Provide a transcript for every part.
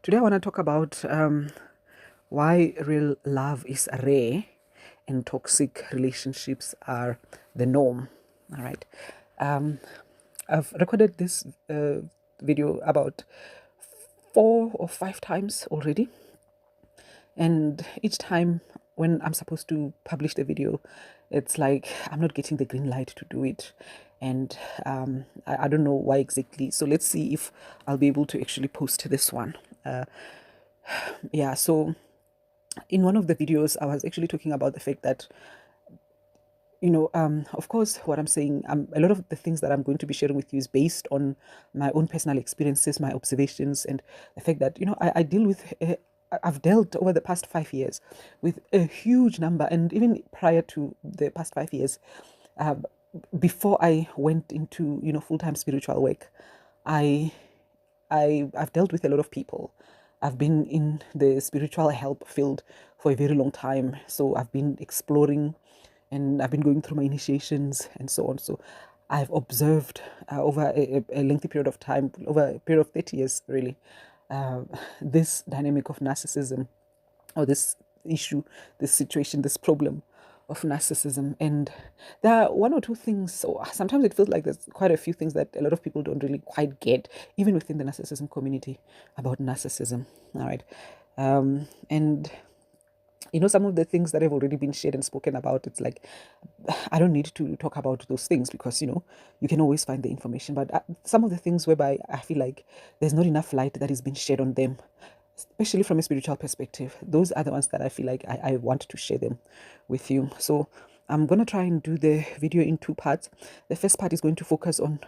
Today I want to talk about why real love is rare and toxic relationships are the norm. All right. Um, I've recorded this video about 4 or 5 times already. And each time when I'm supposed to publish the video, it's like I'm not getting the green light to do it. And I don't know why exactly. So let's see if I'll be able to actually post this one. Yeah, so in one of the videos, I was actually talking about the fact that, of course, what I'm saying, a lot of the things that I'm going to be sharing with you is based on my own personal experiences, my observations, and the fact that, I deal with, I've dealt over the past 5 years with a huge number, and even prior to the past 5 years, uh, before I went into, full-time spiritual work, I I've dealt with a lot of people. I've been in the spiritual help field for a very long time. So I've been exploring and I've been going through my initiations and so on. So I've observed over a lengthy period of time, over a period of 30 years, really, uh, this dynamic of narcissism or this issue, this situation, this problem of narcissism. And there are one or two things, so sometimes it feels like there's quite a few things that a lot of people don't really quite get, even within the narcissism community, about narcissism. All right. And some of the things that have already been shared and spoken about, it's like I don't need to talk about those things because you can always find the information. But some of the things whereby I feel like there's not enough light that is being shed on them, especially from a spiritual perspective, those are the ones that I feel like I want to share them with you. So I'm going to try and do the video in 2 parts. The first part is going to focus on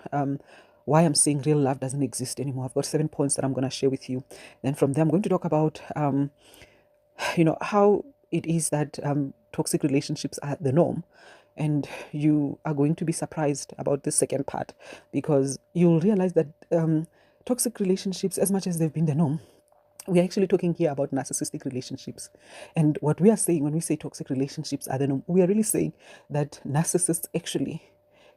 why I'm saying real love doesn't exist anymore. I've got 7 points that I'm going to share with you. Then from there, I'm going to talk about how it is that toxic relationships are the norm. And you are going to be surprised about the second part, because you'll realize that toxic relationships, as much as they've been the norm, we're actually talking here about narcissistic relationships. And what we are saying when we say toxic relationships are the norm, we are really saying that narcissists actually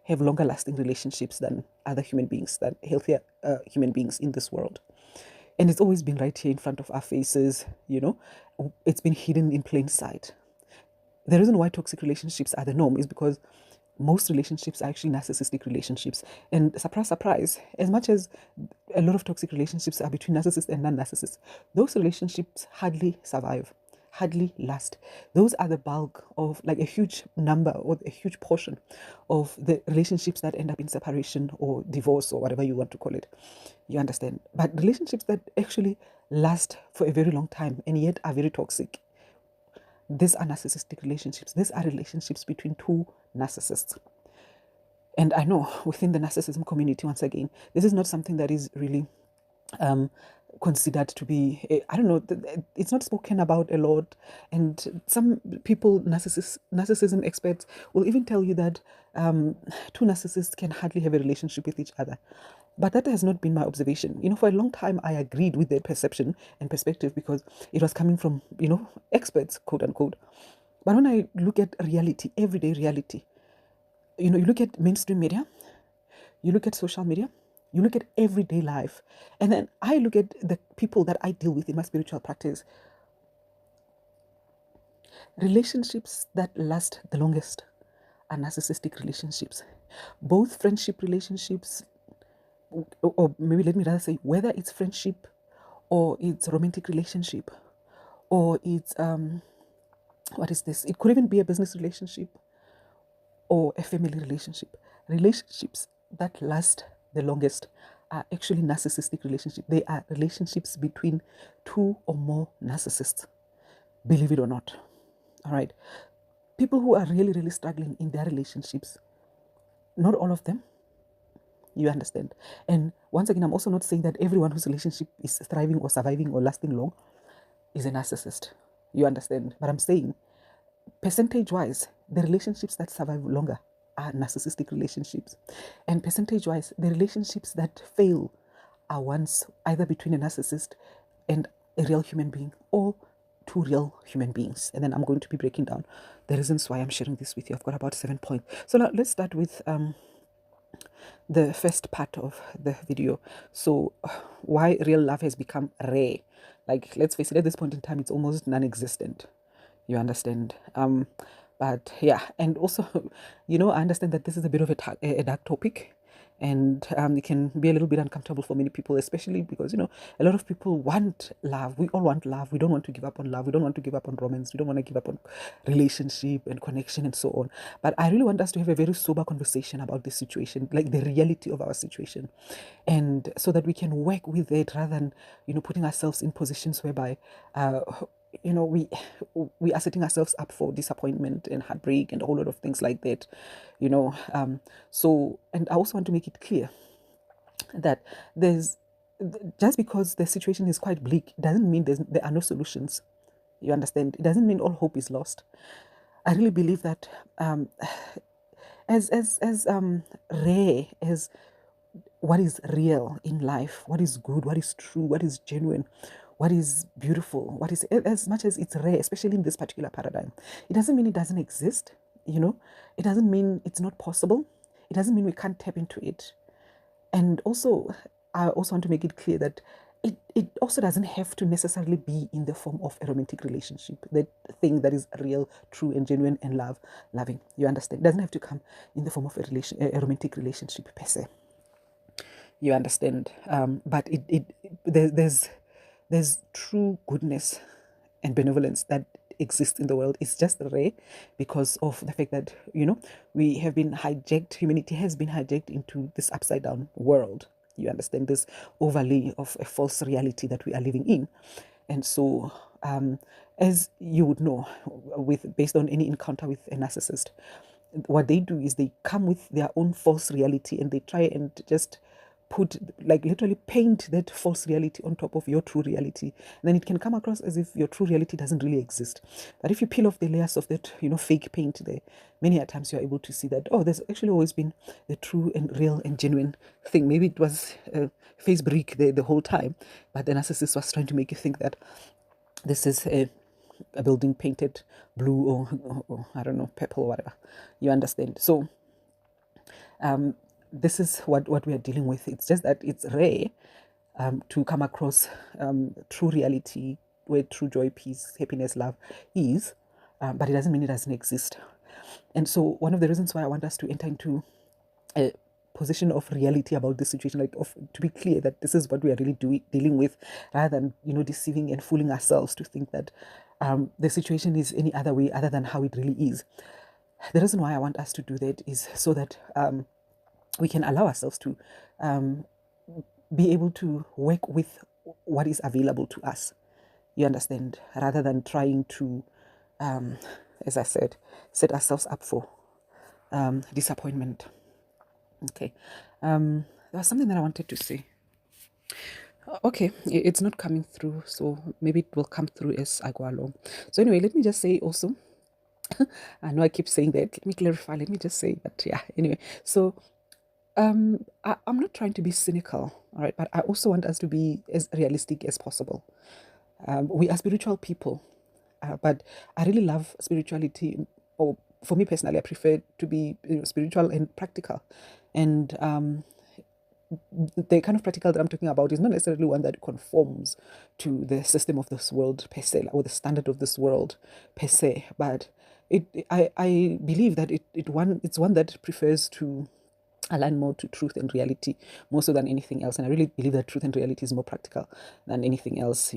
have longer lasting relationships than other human beings, than healthier human beings in this world. And it's always been right here in front of our faces, it's been hidden in plain sight. The reason why toxic relationships are the norm is because most relationships are actually narcissistic relationships. And surprise, surprise, as much as a lot of toxic relationships are between narcissists and non-narcissists, those relationships hardly survive, hardly last. Those are the bulk of, like, a huge number or a huge portion of the relationships that end up in separation or divorce or whatever you want to call it. You understand? But relationships that actually last for a very long time and yet are very toxic, these are narcissistic relationships. These are relationships between two narcissists. And I know within the narcissism community, once again, this is not something that is really considered to be, I don't know, it's not spoken about a lot. And some people, narcissism experts, will even tell you that two narcissists can hardly have a relationship with each other. But that has not been my observation. For a long time, I agreed with their perception and perspective because it was coming from, experts, quote unquote. But when I look at reality, everyday reality, you look at mainstream media, you look at social media, you look at everyday life, and then I look at the people that I deal with in my spiritual practice. Relationships that last the longest are narcissistic relationships. Both friendship relationships, or maybe let me rather say, whether it's friendship or it's romantic relationship or it's what is this? It could even be a business relationship or a family relationship. Relationships that last the longest are actually narcissistic relationships. They are relationships between two or more narcissists, believe it or not. All right. People who are really, really struggling in their relationships, not all of them, you understand. And once again, I'm also not saying that everyone whose relationship is thriving or surviving or lasting long is a narcissist. You understand? But I'm saying, percentage-wise, the relationships that survive longer are narcissistic relationships. And percentage-wise, the relationships that fail are ones either between a narcissist and a real human being or two real human beings. And then I'm going to be breaking down the reasons why I'm sharing this with you. I've got about 7 points. So now let's start with the first part of the video. So why real love has become rare. Like, let's face it, at this point in time, it's almost non-existent. You understand? But yeah, and also, I understand that this is a bit of a dark topic, and it can be a little bit uncomfortable for many people, especially because a lot of people want love. We all want love. We don't want to give up on love. We don't want to give up on romance. We don't want to give up on relationship and connection and so on. But I really want us to have a very sober conversation about this situation, like the reality of our situation, and so that we can work with it rather than putting ourselves in positions whereby we are setting ourselves up for disappointment and heartbreak and a whole lot of things like that. So, and I also want to make it clear that there's just because the situation is quite bleak doesn't mean there are no solutions. You understand? It doesn't mean all hope is lost. I really believe that as rare as what is real in life, what is good, what is true, what is genuine, what is beautiful, what is, as much as it's rare, especially in this particular paradigm, it doesn't mean it doesn't exist. It doesn't mean it's not possible. It doesn't mean we can't tap into it. And also, I also want to make it clear that it also doesn't have to necessarily be in the form of a romantic relationship, that thing that is real, true, and genuine and loving. You understand? It doesn't have to come in the form of a romantic relationship per se. You understand? But there's true goodness and benevolence that exists in the world. It's just rare because of the fact that we have been hijacked. Humanity has been hijacked into this upside down world. You understand, this overlay of a false reality that we are living in. And so as you would know, based on any encounter with a narcissist, what they do is they come with their own false reality and they try and just put, like, literally paint that false reality on top of your true reality. And then it can come across as if your true reality doesn't really exist. But if you peel off the layers of that fake paint there, many a times you're able to see that, there's actually always been the true and real and genuine thing. Maybe it was a face brick there the whole time, but the narcissist was trying to make you think that this is a building painted blue or I don't know, purple or whatever. You understand? So this is what we are dealing with. It's just that it's rare to come across true reality, where true joy, peace, happiness, love is, but it doesn't mean it doesn't exist. And so one of the reasons why I want us to enter into a position of reality about this situation, to be clear that this is what we are really dealing with, rather than deceiving and fooling ourselves to think that the situation is any other way other than how it really is. The reason why I want us to do that is so that we can allow ourselves to be able to work with what is available to us. You understand? Rather than trying to, as I said, set ourselves up for disappointment. Okay. There was something that I wanted to say. Okay, it's not coming through, so maybe it will come through as I go along. So anyway, let me just say also, I know I keep saying that, let me clarify, let me just say that, yeah, anyway. So I'm not trying to be cynical, all right, but I also want us to be as realistic as possible. We are spiritual people, but I really love spirituality, or for me personally, I prefer to be spiritual and practical. And the kind of practical that I'm talking about is not necessarily one that conforms to the system of this world per se, or the standard of this world per se, but I believe that it's one that prefers to align more to truth and reality, more so than anything else. And I really believe that truth and reality is more practical than anything else.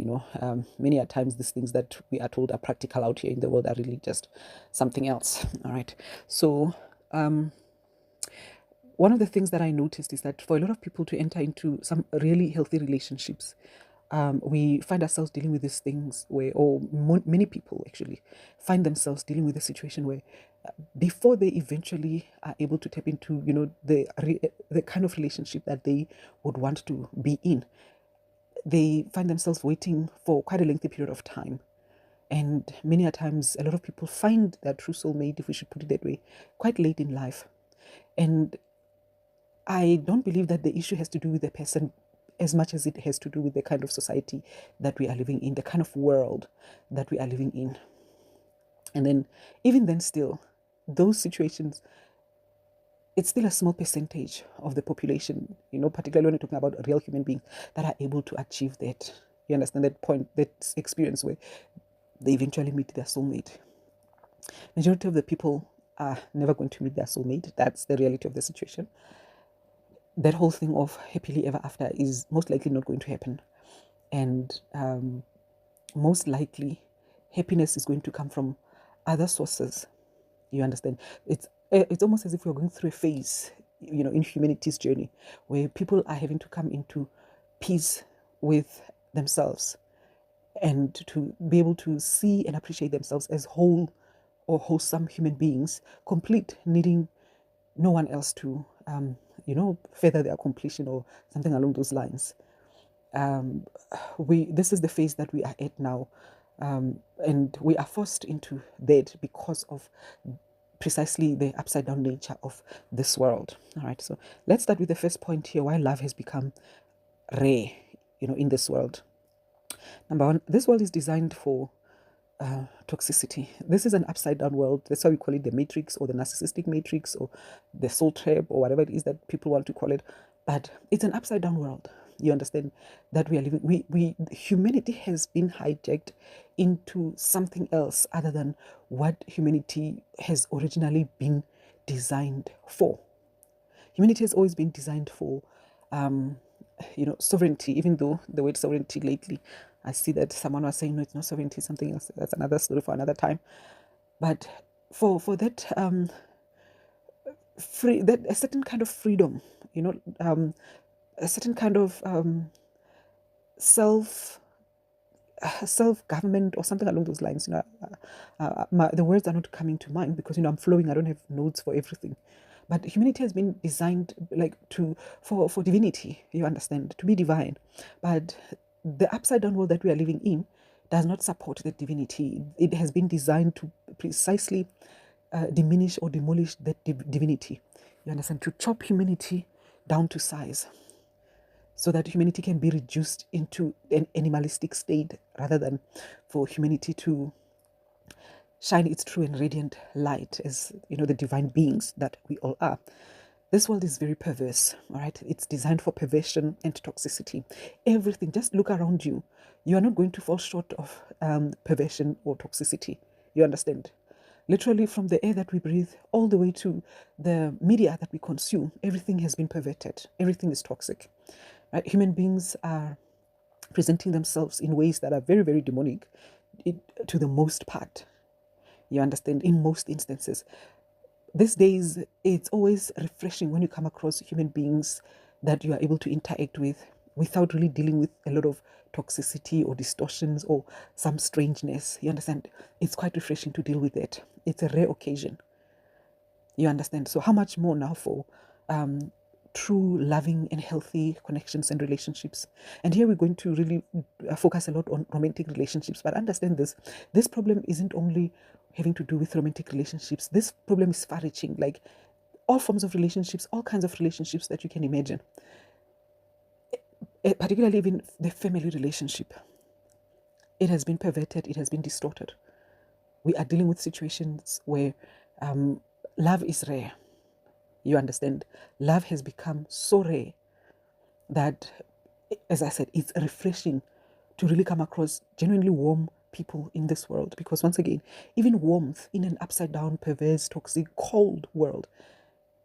Many a times these things that we are told are practical out here in the world are really just something else. All right. So one of the things that I noticed is that for a lot of people to enter into some really healthy relationships, we find ourselves dealing with these things where, many people actually find themselves dealing with a situation where before they eventually are able to tap into, the kind of relationship that they would want to be in, they find themselves waiting for quite a lengthy period of time. And many a times, a lot of people find their true soulmate, if we should put it that way, quite late in life. And I don't believe that the issue has to do with the person as much as it has to do with the kind of society that we are living in, the kind of world that we are living in. And then, even then still, those situations, it's still a small percentage of the population, particularly when you're talking about real human beings that are able to achieve that. You understand that point, that experience where they eventually meet their soulmate. Majority of the people are never going to meet their soulmate. That's the reality of the situation. That whole thing of happily ever after is most likely not going to happen. And most likely, happiness is going to come from other sources. You understand? It's almost as if we're going through a phase, in humanity's journey, where people are having to come into peace with themselves and to be able to see and appreciate themselves as whole or wholesome human beings, complete, needing no one else to, further their completion or something along those lines. This is the phase that we are at now, and we are forced into that because of precisely the upside down nature of this world. All right, so let's start with the first point here: why love has become rare, in this world. Number one, this world is designed for toxicity. This is an upside down world. That's why we call it the matrix, or the narcissistic matrix, or the soul trap, or whatever it is that people want to call it. But it's an upside down world. You understand that we are living, humanity has been hijacked into something else other than what humanity has originally been designed for. Humanity has always been designed for sovereignty, even though the word sovereignty lately, I see that someone was saying, no, it's not sovereignty, something else. That's another story for another time. But for that that a certain kind of freedom, a certain kind of self-government or something along those lines. The words are not coming to mind because I'm flowing. I don't have notes for everything. But humanity has been designed for divinity, you understand, to be divine. But the upside down world that we are living in does not support that divinity. It has been designed to precisely diminish or demolish that divinity. You understand? To chop humanity down to size, so that humanity can be reduced into an animalistic state rather than for humanity to shine its true and radiant light as, the divine beings that we all are. This world is very perverse, all right? It's designed for perversion and toxicity. Everything, just look around you. You are not going to fall short of perversion or toxicity. You understand? Literally, from the air that we breathe all the way to the media that we consume, everything has been perverted. Everything is toxic. Right? Human beings are presenting themselves in ways that are very, very demonic to the most part. You understand? In most instances. These days, it's always refreshing when you come across human beings that you are able to interact with without really dealing with a lot of toxicity or distortions or some strangeness. You understand? It's quite refreshing to deal with that. It's a rare occasion. You understand? So how much more now for true, loving, and healthy connections and relationships? And here we're going to really focus a lot on romantic relationships. But understand this problem isn't only having to do with romantic relationships. This problem is far-reaching, like all forms of relationships, all kinds of relationships that you can imagine. Particularly even the family relationship. It has been perverted, it has been distorted. We are dealing with situations where love is rare. You understand? Love has become so rare that, as I said, it's refreshing to really come across genuinely warm people in this world. Because once again, even warmth in an upside down, perverse, toxic, cold world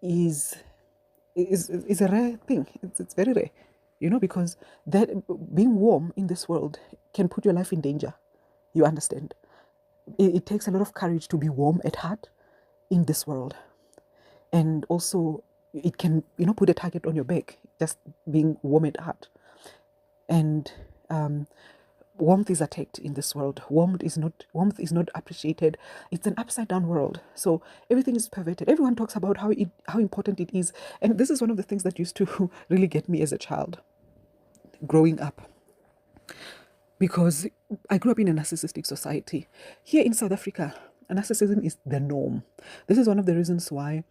is a rare thing. It's very rare, because that being warm in this world can put your life in danger. You understand? It takes a lot of courage to be warm at heart in this world. And also, it can, put a target on your back, just being warm at heart. And warmth is attacked in this world. Warmth is not appreciated. It's an upside down world. So everything is perverted. Everyone talks about how important it is. And this is one of the things that used to really get me as a child, growing up. Because I grew up in a narcissistic society. Here in South Africa, narcissism is the norm. This is one of the reasons why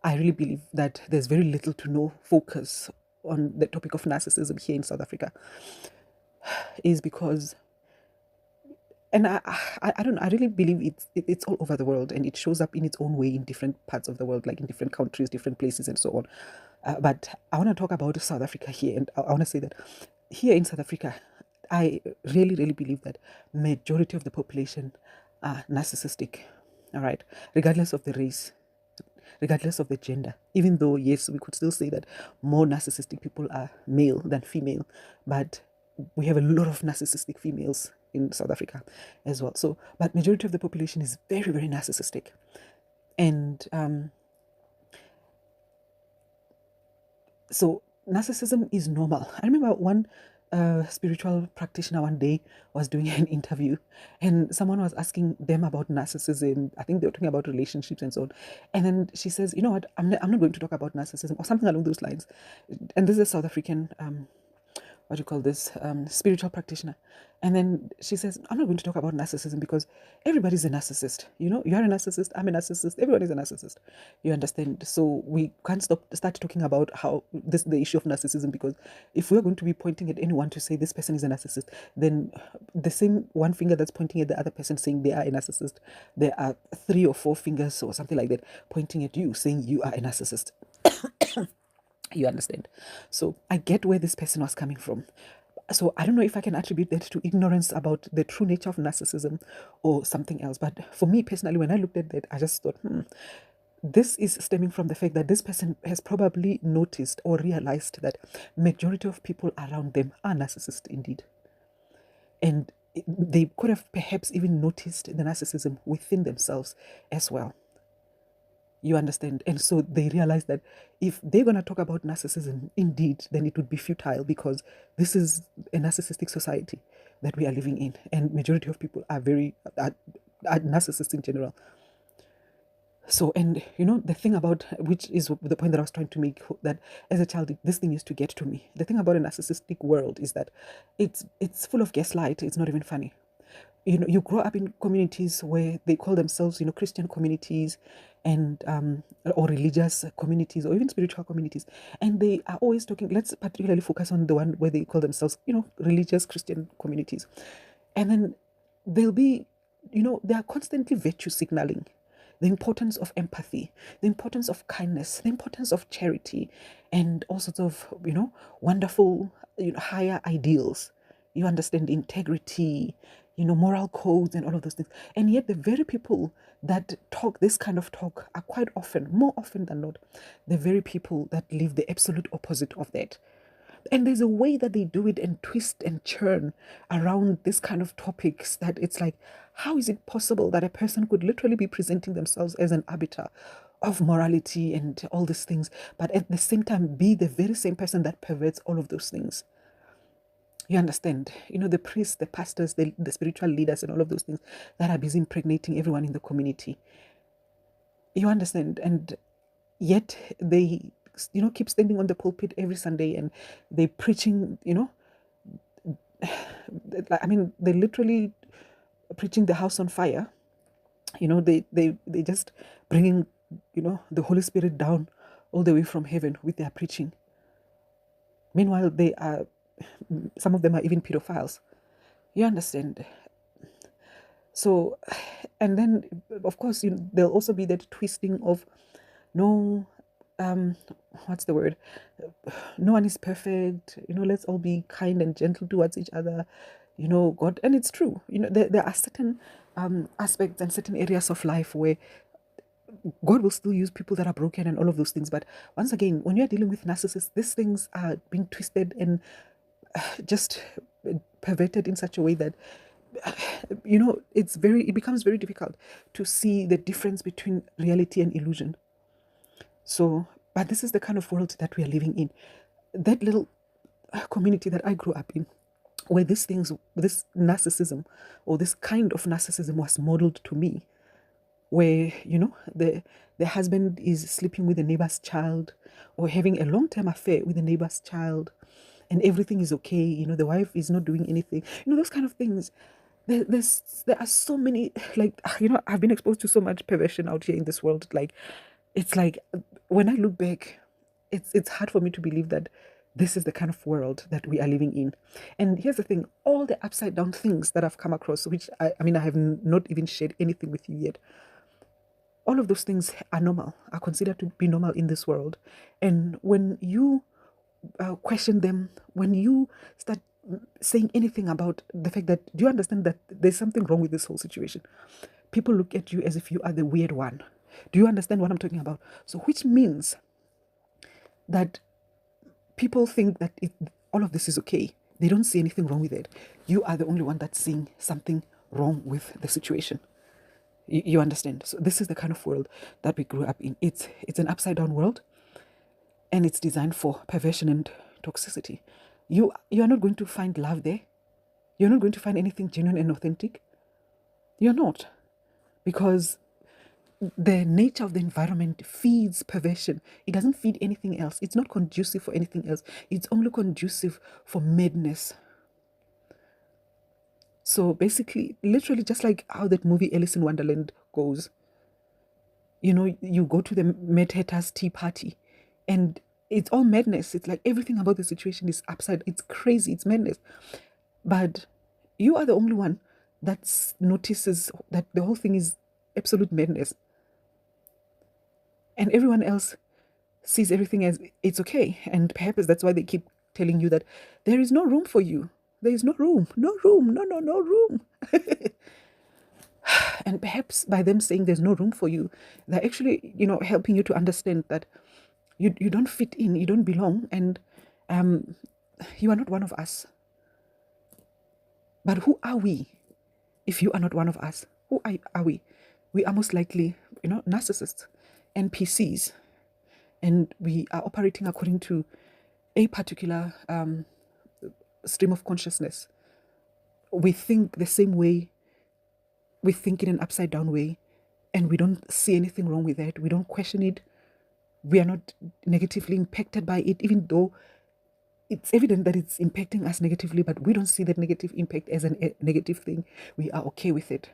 I really believe that there's very little to no focus on the topic of narcissism here in South Africa, is because And I don't know, I really believe it's all over the world, and it shows up in its own way in different parts of the world, like in different countries, different places, and so on. But I want to talk about South Africa here, and I want to say that here in South Africa, I really, really believe that majority of the population are narcissistic. All right, regardless of the race, regardless of the gender. Even though, yes, we could still say that more narcissistic people are male than female, but we have a lot of narcissistic females in South Africa as well. So, but majority of the population is very, very narcissistic. And so narcissism is normal. I remember one spiritual practitioner one day was doing an interview, and someone was asking them about narcissism. I think they were talking about relationships and so on. And then she says, "You know what? I'm not going to talk about narcissism," or something along those lines. And this is a South African what do you call this, spiritual practitioner. And then she says, "I'm not going to talk about narcissism because everybody's a narcissist. You know, you're a narcissist, I'm a narcissist, everybody's a narcissist. You understand? So we can't start talking about how the issue of narcissism, because if we're going to be pointing at anyone to say this person is a narcissist, then the same one finger that's pointing at the other person saying they are a narcissist, there are 3 or 4 fingers or something like that pointing at you saying you are a narcissist." You understand? So I get where this person was coming from. So I don't know if I can attribute that to ignorance about the true nature of narcissism or something else. But for me personally, when I looked at that, I just thought, this is stemming from the fact that this person has probably noticed or realized that majority of people around them are narcissists indeed. And they could have perhaps even noticed the narcissism within themselves as well. You understand? And so they realize that if they're going to talk about narcissism, indeed, then it would be futile, because this is a narcissistic society that we are living in. And majority of people are narcissists in general. So, and you know, the thing about, which is the point that I was trying to make, that as a child, this thing used to get to me. The thing about a narcissistic world is that it's full of gaslight. It's not even funny. You know, you grow up in communities where they call themselves, you know, Christian communities, and or religious communities, or even spiritual communities, and they are always talking. Let's particularly focus on the one where they call themselves, you know, religious Christian communities, and then they'll be, you know, they are constantly virtue signaling the importance of empathy, the importance of kindness, the importance of charity, and all sorts of, you know, wonderful, you know, higher ideals. You understand, integrity, you know, moral codes and all of those things. And yet the very people that talk this kind of talk are quite often, more often than not, the very people that live the absolute opposite of that. And there's a way that they do it and twist and churn around this kind of topics that it's like, how is it possible that a person could literally be presenting themselves as an arbiter of morality and all these things, but at the same time be the very same person that perverts all of those things? You understand? You know, the priests, the pastors, the spiritual leaders, and all of those things that are busy impregnating everyone in the community. You understand? And yet they, you know, keep standing on the pulpit every Sunday, and they preaching, you know, I mean, they literally preaching the house on fire. You know, they just bringing, you know, the Holy Spirit down all the way from heaven with their preaching. Meanwhile, some of them are even pedophiles. You understand? So, and then, of course, there'll also be that twisting of, no, what's the word? No one is perfect. You know, let's all be kind and gentle towards each other. You know, God, and it's true. You know, there are certain aspects and certain areas of life where God will still use people that are broken and all of those things. But once again, when you're dealing with narcissists, these things are being twisted and just perverted in such a way that, you know, it becomes very difficult to see the difference between reality and illusion. So, but this is the kind of world that we are living in. That little community that I grew up in, where this narcissism, or this kind of narcissism, was modeled to me, where, you know, the husband is sleeping with the neighbor's child, or having a long-term affair with the neighbor's child, and everything is okay. You know, the wife is not doing anything. You know, those kind of things. There are so many, like, you know, I've been exposed to so much perversion out here in this world. Like, it's like, when I look back, it's hard for me to believe that This is the kind of world that we are living in. And here's the thing, all the upside down things that I've come across, which I have not even shared anything with you yet, all of those things are normal, are considered to be normal in this world. And when you question them, when you start saying anything about the fact that, do you understand that there's something wrong with this whole situation? People look at you as if you are the weird one. Do you understand what I'm talking about? So which means that people think that all of this is okay. They don't see anything wrong with it. You are the only one that's seeing something wrong with the situation. You understand? So this is the kind of world that we grew up in. It's an upside down world, and it's designed for perversion and toxicity. You are not going to find love there. You're not going to find anything genuine and authentic. You're not, because the nature of the environment feeds perversion. It doesn't feed anything else. It's not conducive for anything else. It's only conducive for madness. So basically, literally, just like how that movie Alice in Wonderland goes, you go to the Mad Hatter's tea party, and it's all madness. It's like everything about the situation is upside. It's crazy. It's madness. But you are the only one that notices that the whole thing is absolute madness. And everyone else sees everything as it's okay. And perhaps that's why they keep telling you that there is no room for you. There is no room. No room. No room. And perhaps by them saying there's no room for you, they're actually, helping you to understand that you don't fit in, you don't belong, and you are not one of us. But who are we if you are not one of us? Who are we? We are most likely, narcissists, NPCs, and we are operating according to a particular stream of consciousness. We think the same way, we think in an upside down way, and we don't see anything wrong with that. We don't question it. We are not negatively impacted by it, even though it's evident that it's impacting us negatively, but we don't see that negative impact as a negative thing. We are okay with it.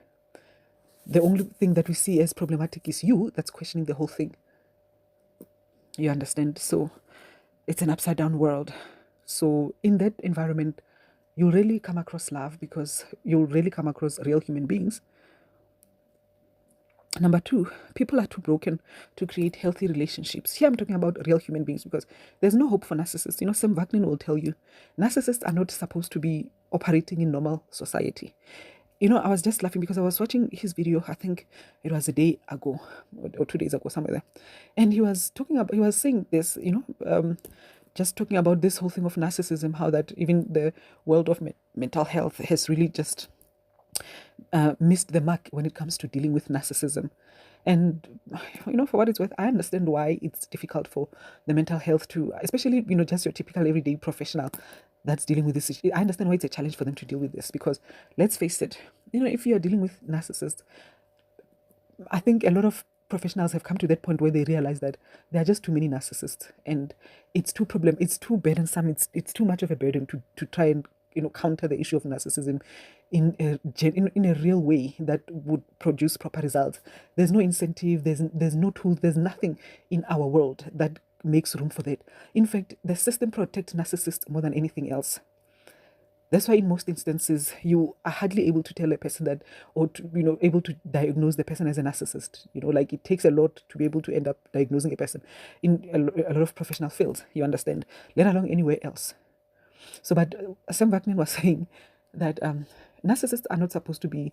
The only thing that we see as problematic is you that's questioning the whole thing. You understand? So it's an upside down world. So in that environment, you'll really come across love, because you'll really come across real human beings. Number two, people are too broken to create healthy relationships. Here I'm talking about real human beings, because there's no hope for narcissists. Sam Wagner will tell you, narcissists are not supposed to be operating in normal society. I was just laughing because I was watching his video, I think it was a day ago or 2 days ago, somewhere there. And he was saying this, just talking about this whole thing of narcissism, how that even the world of mental health has really just missed the mark when it comes to dealing with narcissism. And, for what it's worth, I understand why it's difficult for the mental health to, especially, just your typical everyday professional that's dealing with this issue. I understand why it's a challenge for them to deal with this, because let's face it, if you are dealing with narcissists, I think a lot of professionals have come to that point where they realize that there are just too many narcissists, and it's too burdensome, it's too much of a burden to try and counter the issue of narcissism in a real way that would produce proper results. There's no incentive, there's no tools, there's nothing in our world that makes room for that. In fact, the system protects narcissists more than anything else. That's why in most instances you are hardly able to tell a person that, or able to diagnose the person as a narcissist. Like it takes a lot to be able to end up diagnosing a person in a lot of professional fields, you understand, let alone anywhere else. So, but Sam Wagner was saying that narcissists are not supposed to be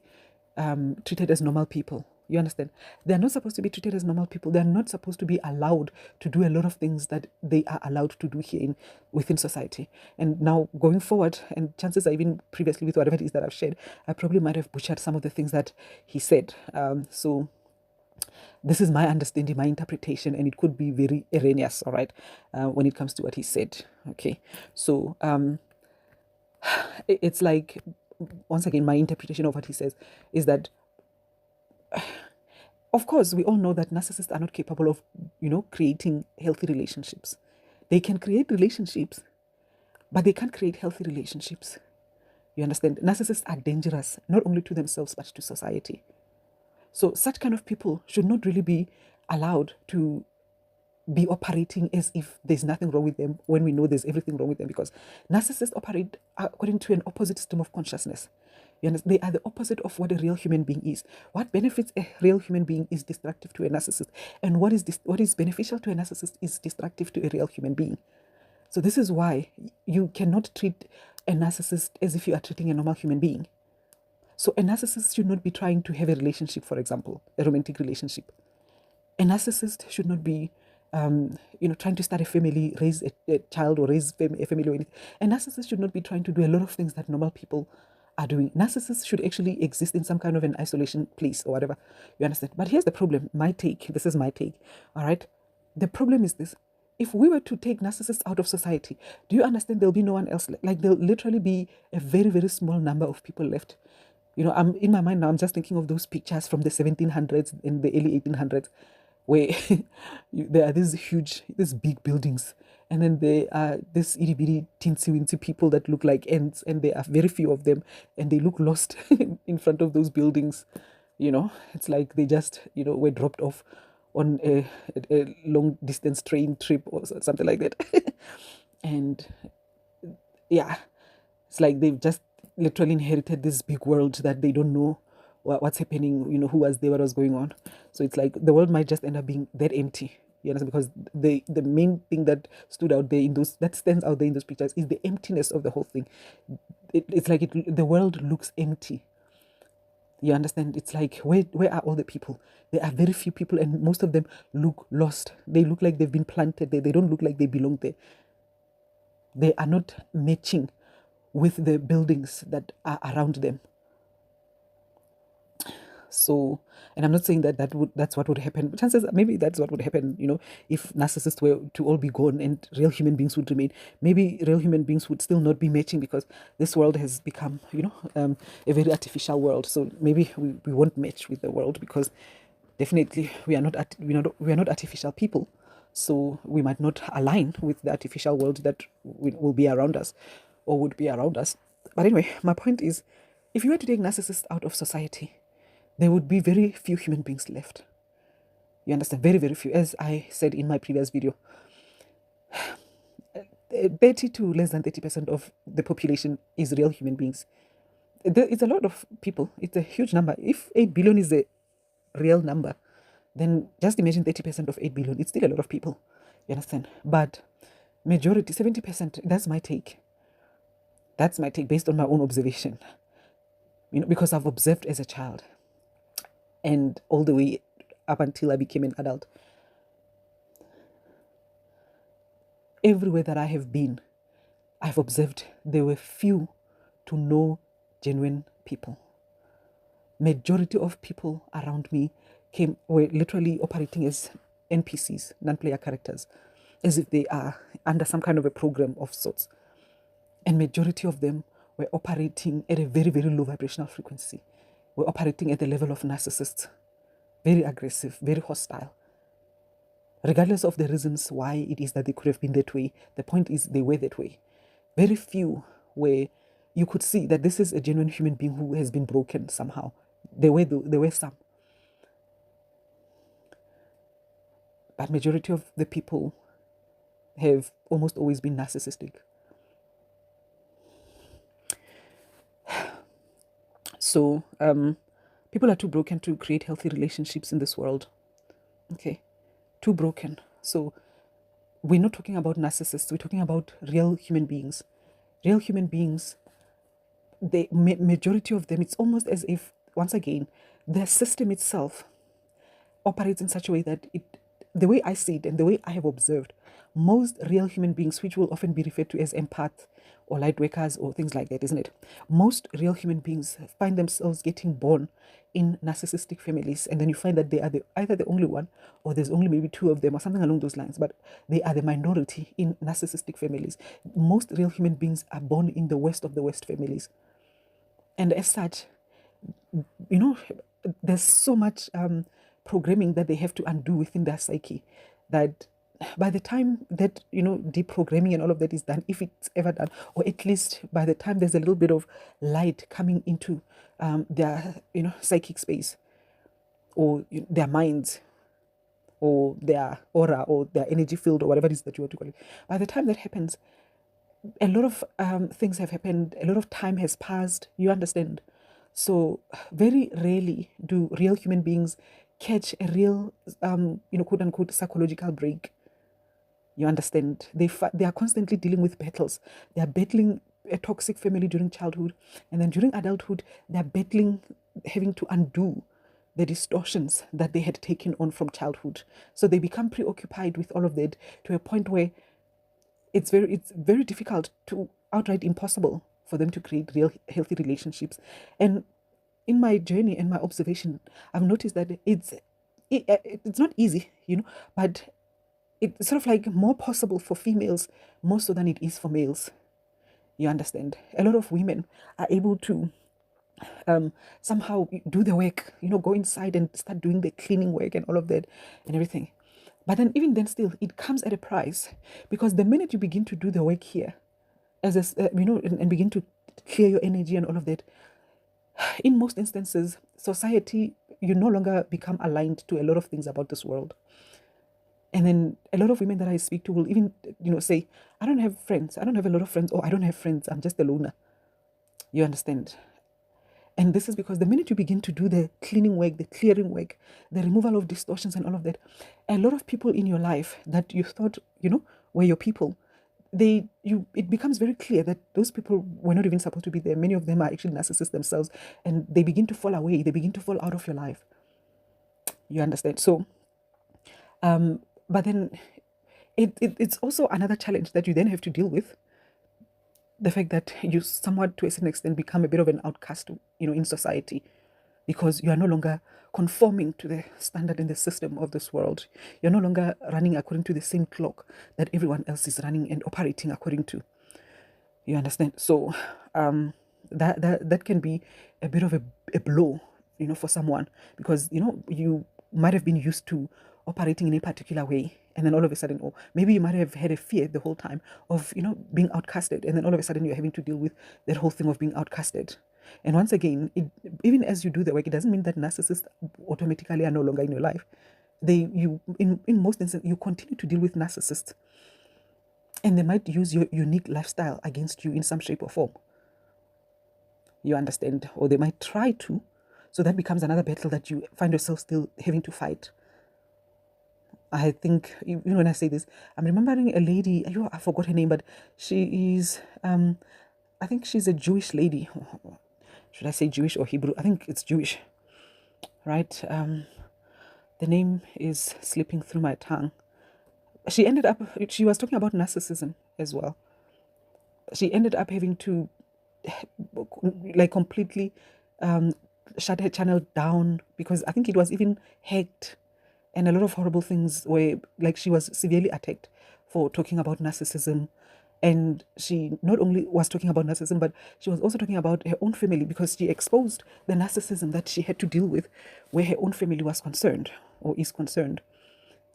treated as normal people. You understand? They're not supposed to be treated as normal people. They're not supposed to be allowed to do a lot of things that they are allowed to do here within society. And now going forward, and chances are even previously with whatever it is that I've shared, I probably might have butchered some of the things that he said. So this is my understanding, my interpretation, and it could be very erroneous, all right, when it comes to what he said. Okay, so it's like, once again, my interpretation of what he says is that, of course, we all know that narcissists are not capable of, creating healthy relationships. They can create relationships, but they can't create healthy relationships. You understand? Narcissists are dangerous, not only to themselves, but to society. So such kind of people should not really be allowed to be operating as if there's nothing wrong with them when we know there's everything wrong with them, because narcissists operate according to an opposite system of consciousness. You understand? They are the opposite of what a real human being is. What benefits a real human being is destructive to a narcissist, and what is beneficial to a narcissist is destructive to a real human being. So this is why you cannot treat a narcissist as if you are treating a normal human being. So a narcissist should not be trying to have a relationship, for example, a romantic relationship. A narcissist should not be trying to start a family, raise a child, or raise a family or anything. A narcissist should not be trying to do a lot of things that normal people are doing. Narcissists should actually exist in some kind of an isolation place or whatever. You understand? But here's the problem. This is my take. All right. The problem is this. If we were to take narcissists out of society, do you understand there'll be no one else? Like there'll literally be a very, very small number of people left. I'm in my mind now, I'm just thinking of those pictures from the 1700s and the early 1800s, where there are these big buildings, and then there are these itty bitty teensy weensy people that look like ants, and there are very few of them, and they look lost in front of those buildings. It's like they just were dropped off on a long distance train trip or something like that. And yeah, it's like they've just literally inherited this big world that they don't know what's happening, who was there, what was going on. So it's like the world might just end up being that empty. You understand? Because the main thing that stands out there in those pictures is the emptiness of the whole thing. It's like the world looks empty. You understand? It's like, where are all the people? There are very few people, and most of them look lost. They look like they've been planted there. They don't look like they belong there. They are not matching with the buildings that are around them. So, and I'm not saying that's what would happen, but chances maybe that's what would happen, if narcissists were to all be gone and real human beings would remain. Maybe real human beings would still not be matching, because this world has become, a very artificial world. So maybe we won't match with the world, because definitely we are not artificial people. So we might not align with the artificial world that will be around us or would be around us. But anyway, my point is, if you were to take narcissists out of society, there would be very few human beings left. You understand? Very, very few. As I said in my previous video, 30 to less than 30% of the population is real human beings. It's a lot of people. It's a huge number. If 8 billion is a real number, then just imagine 30% of 8 billion. It's still a lot of people. You understand? But majority, 70%, that's my take. That's my take based on my own observation. Because I've observed as a child and all the way up until I became an adult. Everywhere that I have been, I've observed there were few to no genuine people. Majority of people around me were literally operating as NPCs, non-player characters, as if they are under some kind of a program of sorts. And majority of them were operating at a very, very low vibrational frequency. Were operating at the level of narcissists. Very aggressive, very hostile. Regardless of the reasons why it is that they could have been that way, the point is they were that way. Very few where you could see that this is a genuine human being who has been broken somehow. There were some. But majority of the people have almost always been narcissistic. So people are too broken to create healthy relationships in this world. Okay, too broken. So we're not talking about narcissists. We're talking about real human beings. Real human beings, the majority of them, it's almost as if, once again, their system itself operates in such a way that the way I see it and the way I have observed, most real human beings, which will often be referred to as empaths or light workers or things like that, isn't it? Most real human beings find themselves getting born in narcissistic families, and then you find that they are either the only one, or there's only maybe two of them, or something along those lines, but they are the minority in narcissistic families. Most real human beings are born in the worst of the worst families. And as such, there's so much programming that they have to undo within their psyche, that by the time that deprogramming and all of that is done, if it's ever done, or at least by the time there's a little bit of light coming into their psychic space or their minds, or their aura or their energy field or whatever it is that you want to call it. By the time that happens, a lot of things have happened, a lot of time has passed, you understand? So very rarely do real human beings catch a real, quote unquote, psychological break. You understand? They are constantly dealing with battles. They are battling a toxic family during childhood, and then during adulthood, they are battling having to undo the distortions that they had taken on from childhood. So they become preoccupied with all of that to a point where it's very difficult to outright impossible for them to create real healthy relationships. And in my journey and my observation, I've noticed that it's not easy, but it's sort of like more possible for females more so than it is for males. You understand? A lot of women are able to somehow do the work, go inside and start doing the cleaning work and all of that and everything. But then even then still, it comes at a price, because the minute you begin to do the work here, and begin to clear your energy and all of that, in most instances, society, you no longer become aligned to a lot of things about this world. And then a lot of women that I speak to will even, say, I don't have friends. I don't have a lot of friends. Or I don't have friends. I'm just a loner. You understand? And this is because the minute you begin to do the cleaning work, the clearing work, the removal of distortions and all of that, a lot of people in your life that you thought, were your people, it becomes very clear that those people were not even supposed to be there. Many of them are actually narcissists themselves, and they begin to fall away. They begin to fall out of your life. You understand? So, but then it's also another challenge that you then have to deal with. The fact that you somewhat, to a certain extent, become a bit of an outcast, in society, because you are no longer conforming to the standard and the system of this world. You're no longer running according to the same clock that everyone else is running and operating according to. You understand? So that can be a bit of a blow, for someone, because, you might have been used to operating in a particular way, and then all of a sudden, or maybe you might have had a fear the whole time of, being outcasted, and then all of a sudden you're having to deal with that whole thing of being outcasted. And once again, even as you do the work, it doesn't mean that narcissists automatically are no longer in your life. In most instances, you continue to deal with narcissists, and they might use your unique lifestyle against you in some shape or form. You understand? Or they might try to. So that becomes another battle that you find yourself still having to fight. I think, when I say this, I'm remembering a lady, I forgot her name, but she is, I think she's a Jewish lady. Should I say Jewish or Hebrew? I think it's Jewish, right? The name is slipping through my tongue. She was talking about narcissism as well. She ended up having to, like, completely shut her channel down, because I think it was even hacked. And a lot of horrible things where, like, she was severely attacked for talking about narcissism. And she not only was talking about narcissism, but she was also talking about her own family, because she exposed the narcissism that she had to deal with where her own family was concerned or is concerned.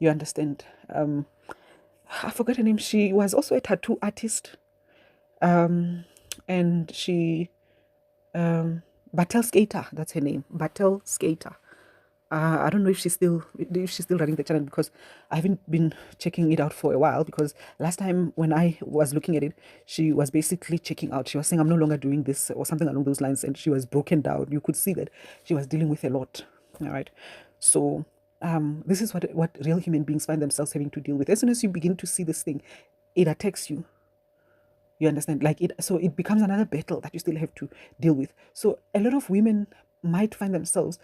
You understand? I forgot her name. She was also a tattoo artist. And she, Batel Skater, that's her name. Batel Skater. I don't know if she's still running the channel, because I haven't been checking it out for a while, because last time when I was looking at it, she was basically checking out. She was saying, I'm no longer doing this, or something along those lines, and she was broken down. You could see that she was dealing with a lot. All right. So this is what real human beings find themselves having to deal with. As soon as you begin to see this thing, it attacks you. You understand? So it becomes another battle that you still have to deal with. So a lot of women might find themselves,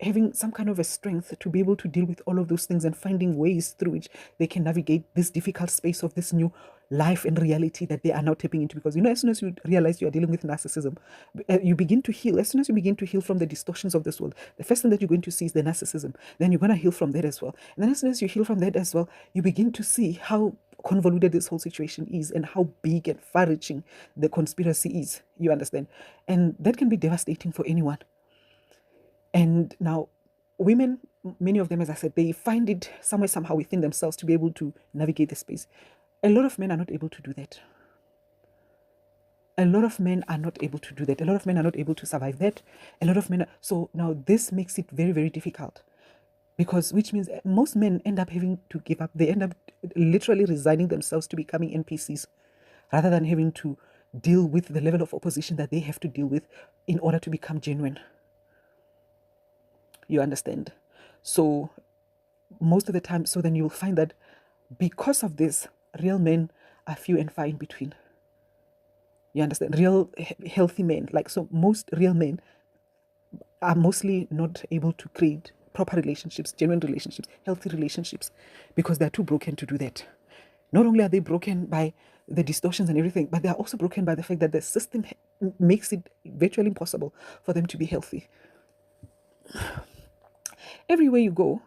having some kind of a strength to be able to deal with all of those things and finding ways through which they can navigate this difficult space of this new life and reality that they are now tapping into. Because, as soon as you realize you are dealing with narcissism, you begin to heal. As soon as you begin to heal from the distortions of this world, the first thing that you're going to see is the narcissism. Then you're going to heal from that as well. And then as soon as you heal from that as well, you begin to see how convoluted this whole situation is and how big and far-reaching the conspiracy is. You understand? And that can be devastating for anyone. And now, women, many of them, as I said, they find it somehow within themselves to be able to navigate the space. A lot of men are not able to do that. A lot of men are not able to do that. A lot of men are not able to survive that. So now this makes it very, very difficult. because which means most men end up having to give up. They end up literally resigning themselves to becoming NPCs rather than having to deal with the level of opposition that they have to deal with in order to become genuine. You understand? So most of the time, so then you'll find that because of this, real men are few and far in between. You understand? Real healthy men, like, so most real men are mostly not able to create proper relationships, genuine relationships, healthy relationships, because they're too broken to do that. Not only are they broken by the distortions and everything, but they are also broken by the fact that the system makes it virtually impossible for them to be healthy. Everywhere you go,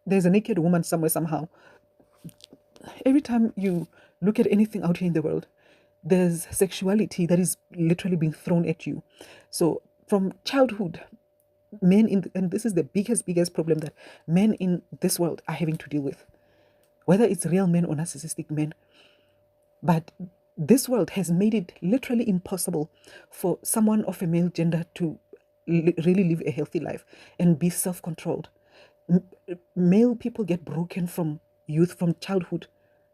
there's a naked woman somewhere, somehow. Every time you look at anything out here in the world, there's sexuality that is literally being thrown at you. So from childhood, men and this is the biggest problem that men in this world are having to deal with, whether it's real men or narcissistic men. But this world has made it literally impossible for someone of a male gender to really live a healthy life and be self-controlled. Male people get broken from youth, from childhood.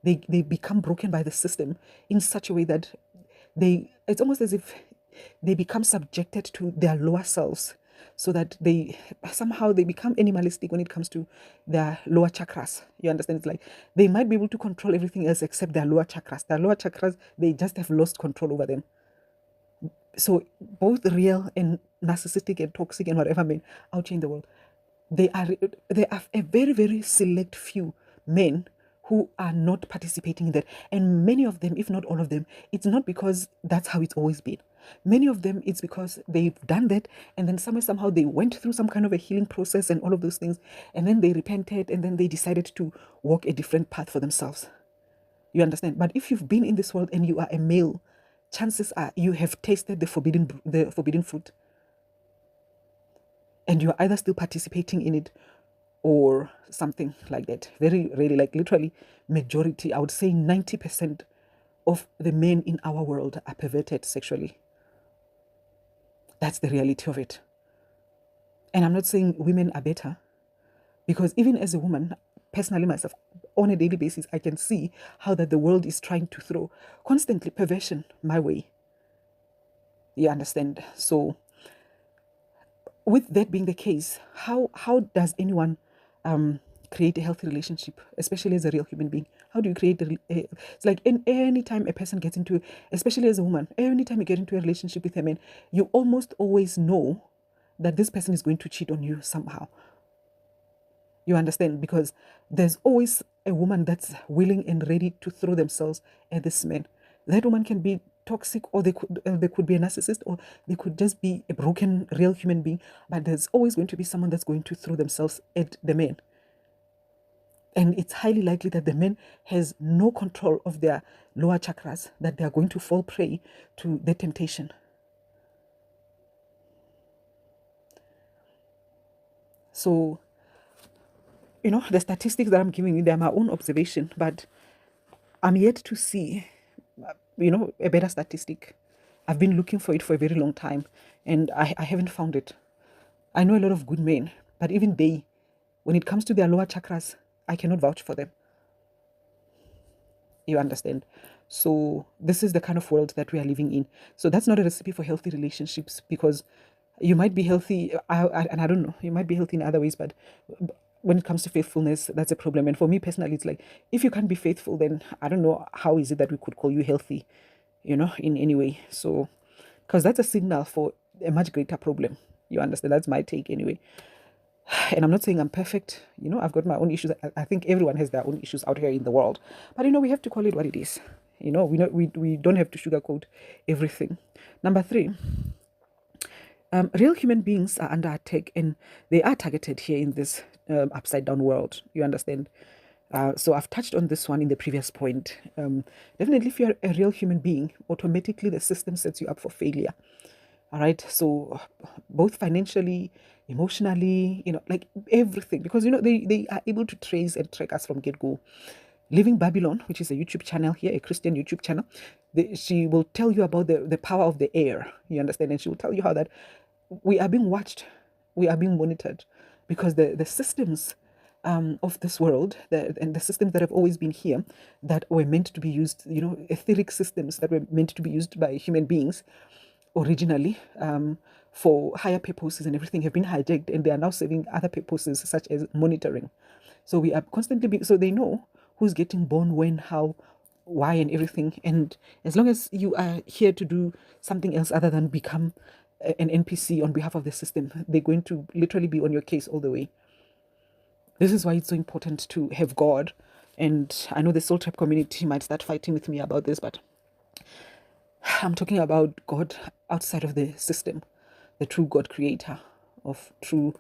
They become broken by the system in such a way that it's almost as if they become subjected to their lower selves, so that they become animalistic when it comes to their lower chakras. You understand? It's like they might be able to control everything else except their lower chakras. Their lower chakras, they just have lost control over them. So both real and narcissistic and toxic and whatever men out here in the world, they are a very, very select few men who are not participating in that. And many of them, if not all of them, it's not because that's how it's always been. Many of them, it's because they've done that, and then somehow they went through some kind of a healing process and all of those things, and then they repented, and then they decided to walk a different path for themselves. You understand? But if you've been in this world and you are a male, chances are you have tasted the forbidden fruit, and you're either still participating in it or something like that. Very rarely, like literally majority, I would say 90% of the men in our world are perverted sexually. That's the reality of it. And I'm not saying women are better, because even as a woman, personally myself, on a daily basis, I can see how that the world is trying to throw constantly perversion my way. You understand? So with that being the case, how does anyone create a healthy relationship, especially as a real human being? How do you create it's like any time a person gets into, especially as a woman, anytime you get into a relationship with a man, you almost always know that this person is going to cheat on you somehow. You understand? Because there's always a woman that's willing and ready to throw themselves at this man. That woman can be toxic, or they could be a narcissist, or they could just be a broken real human being, but there's always going to be someone that's going to throw themselves at the man. And it's highly likely that the man has no control of their lower chakras, that they are going to fall prey to the temptation. So, the statistics that I'm giving you, they're my own observation, but I'm yet to see, a better statistic. I've been looking for it for a very long time, and I haven't found it. I know a lot of good men, but even they, when it comes to their lower chakras, I cannot vouch for them. You understand? So this is the kind of world that we are living in. So that's not a recipe for healthy relationships, because you might be healthy, and I don't know, you might be healthy in other ways, but when it comes to faithfulness, that's a problem. And for me personally, it's like, if you can't be faithful, then I don't know how is it that we could call you healthy, in any way. So, because that's a signal for a much greater problem. You understand? That's my take anyway. And I'm not saying I'm perfect. I've got my own issues. I think everyone has their own issues out here in the world. But, we have to call it what it is. We don't have to sugarcoat everything. Number 3, real human beings are under attack, and they are targeted here in this upside down world. You understand? So I've touched on this one in the previous point. Definitely, if you're a real human being, automatically the system sets you up for failure. All right. So both financially, emotionally, like everything, because, they are able to trace and track us from get-go. Living Babylon, which is a YouTube channel here, a Christian YouTube channel, she will tell you about the power of the air. You understand? And she will tell you how that we are being watched, we are being monitored, because the systems of this world, and the systems that have always been here, that were meant to be used, etheric systems that were meant to be used by human beings originally, for higher purposes and everything, have been hijacked, and they are now serving other purposes such as monitoring. So we are constantly so they know who's getting born, when, how, why, and everything. And as long as you are here to do something else other than become an NPC on behalf of the system, they're going to literally be on your case all the way. This is why it's so important to have God. And I know the Soul Tribe community might start fighting with me about this, but I'm talking about God outside of the system, the true God creator of true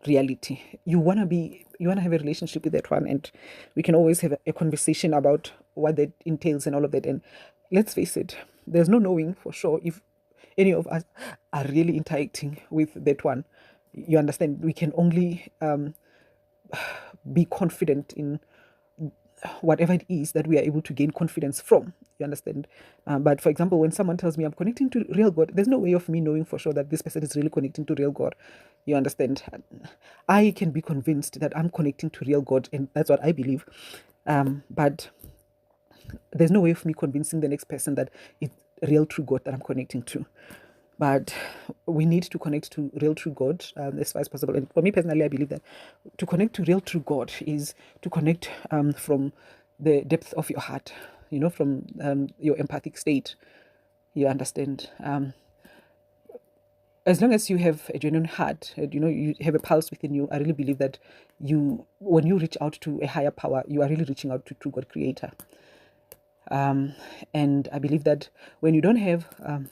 reality. You want to have a relationship with that one, and we can always have a conversation about what that entails and all of that. And let's face it, there's no knowing for sure if any of us are really interacting with that one. You understand? We can only be confident in whatever it is that we are able to gain confidence from. You understand? But for example, when someone tells me I'm connecting to real God, there's no way of me knowing for sure that this person is really connecting to real God. You understand? I can be convinced that I'm connecting to real God, and that's what I believe. But there's no way of me convincing the next person that it's real true God that I'm connecting to. But we need to connect to real true God as far as possible. And for me personally, I believe that to connect to real true God is to connect from the depth of your heart, from your empathic state. You understand? As long as you have a genuine heart, you have a pulse within you, I really believe that when you reach out to a higher power, you are really reaching out to true God creator. And I believe that when you don't have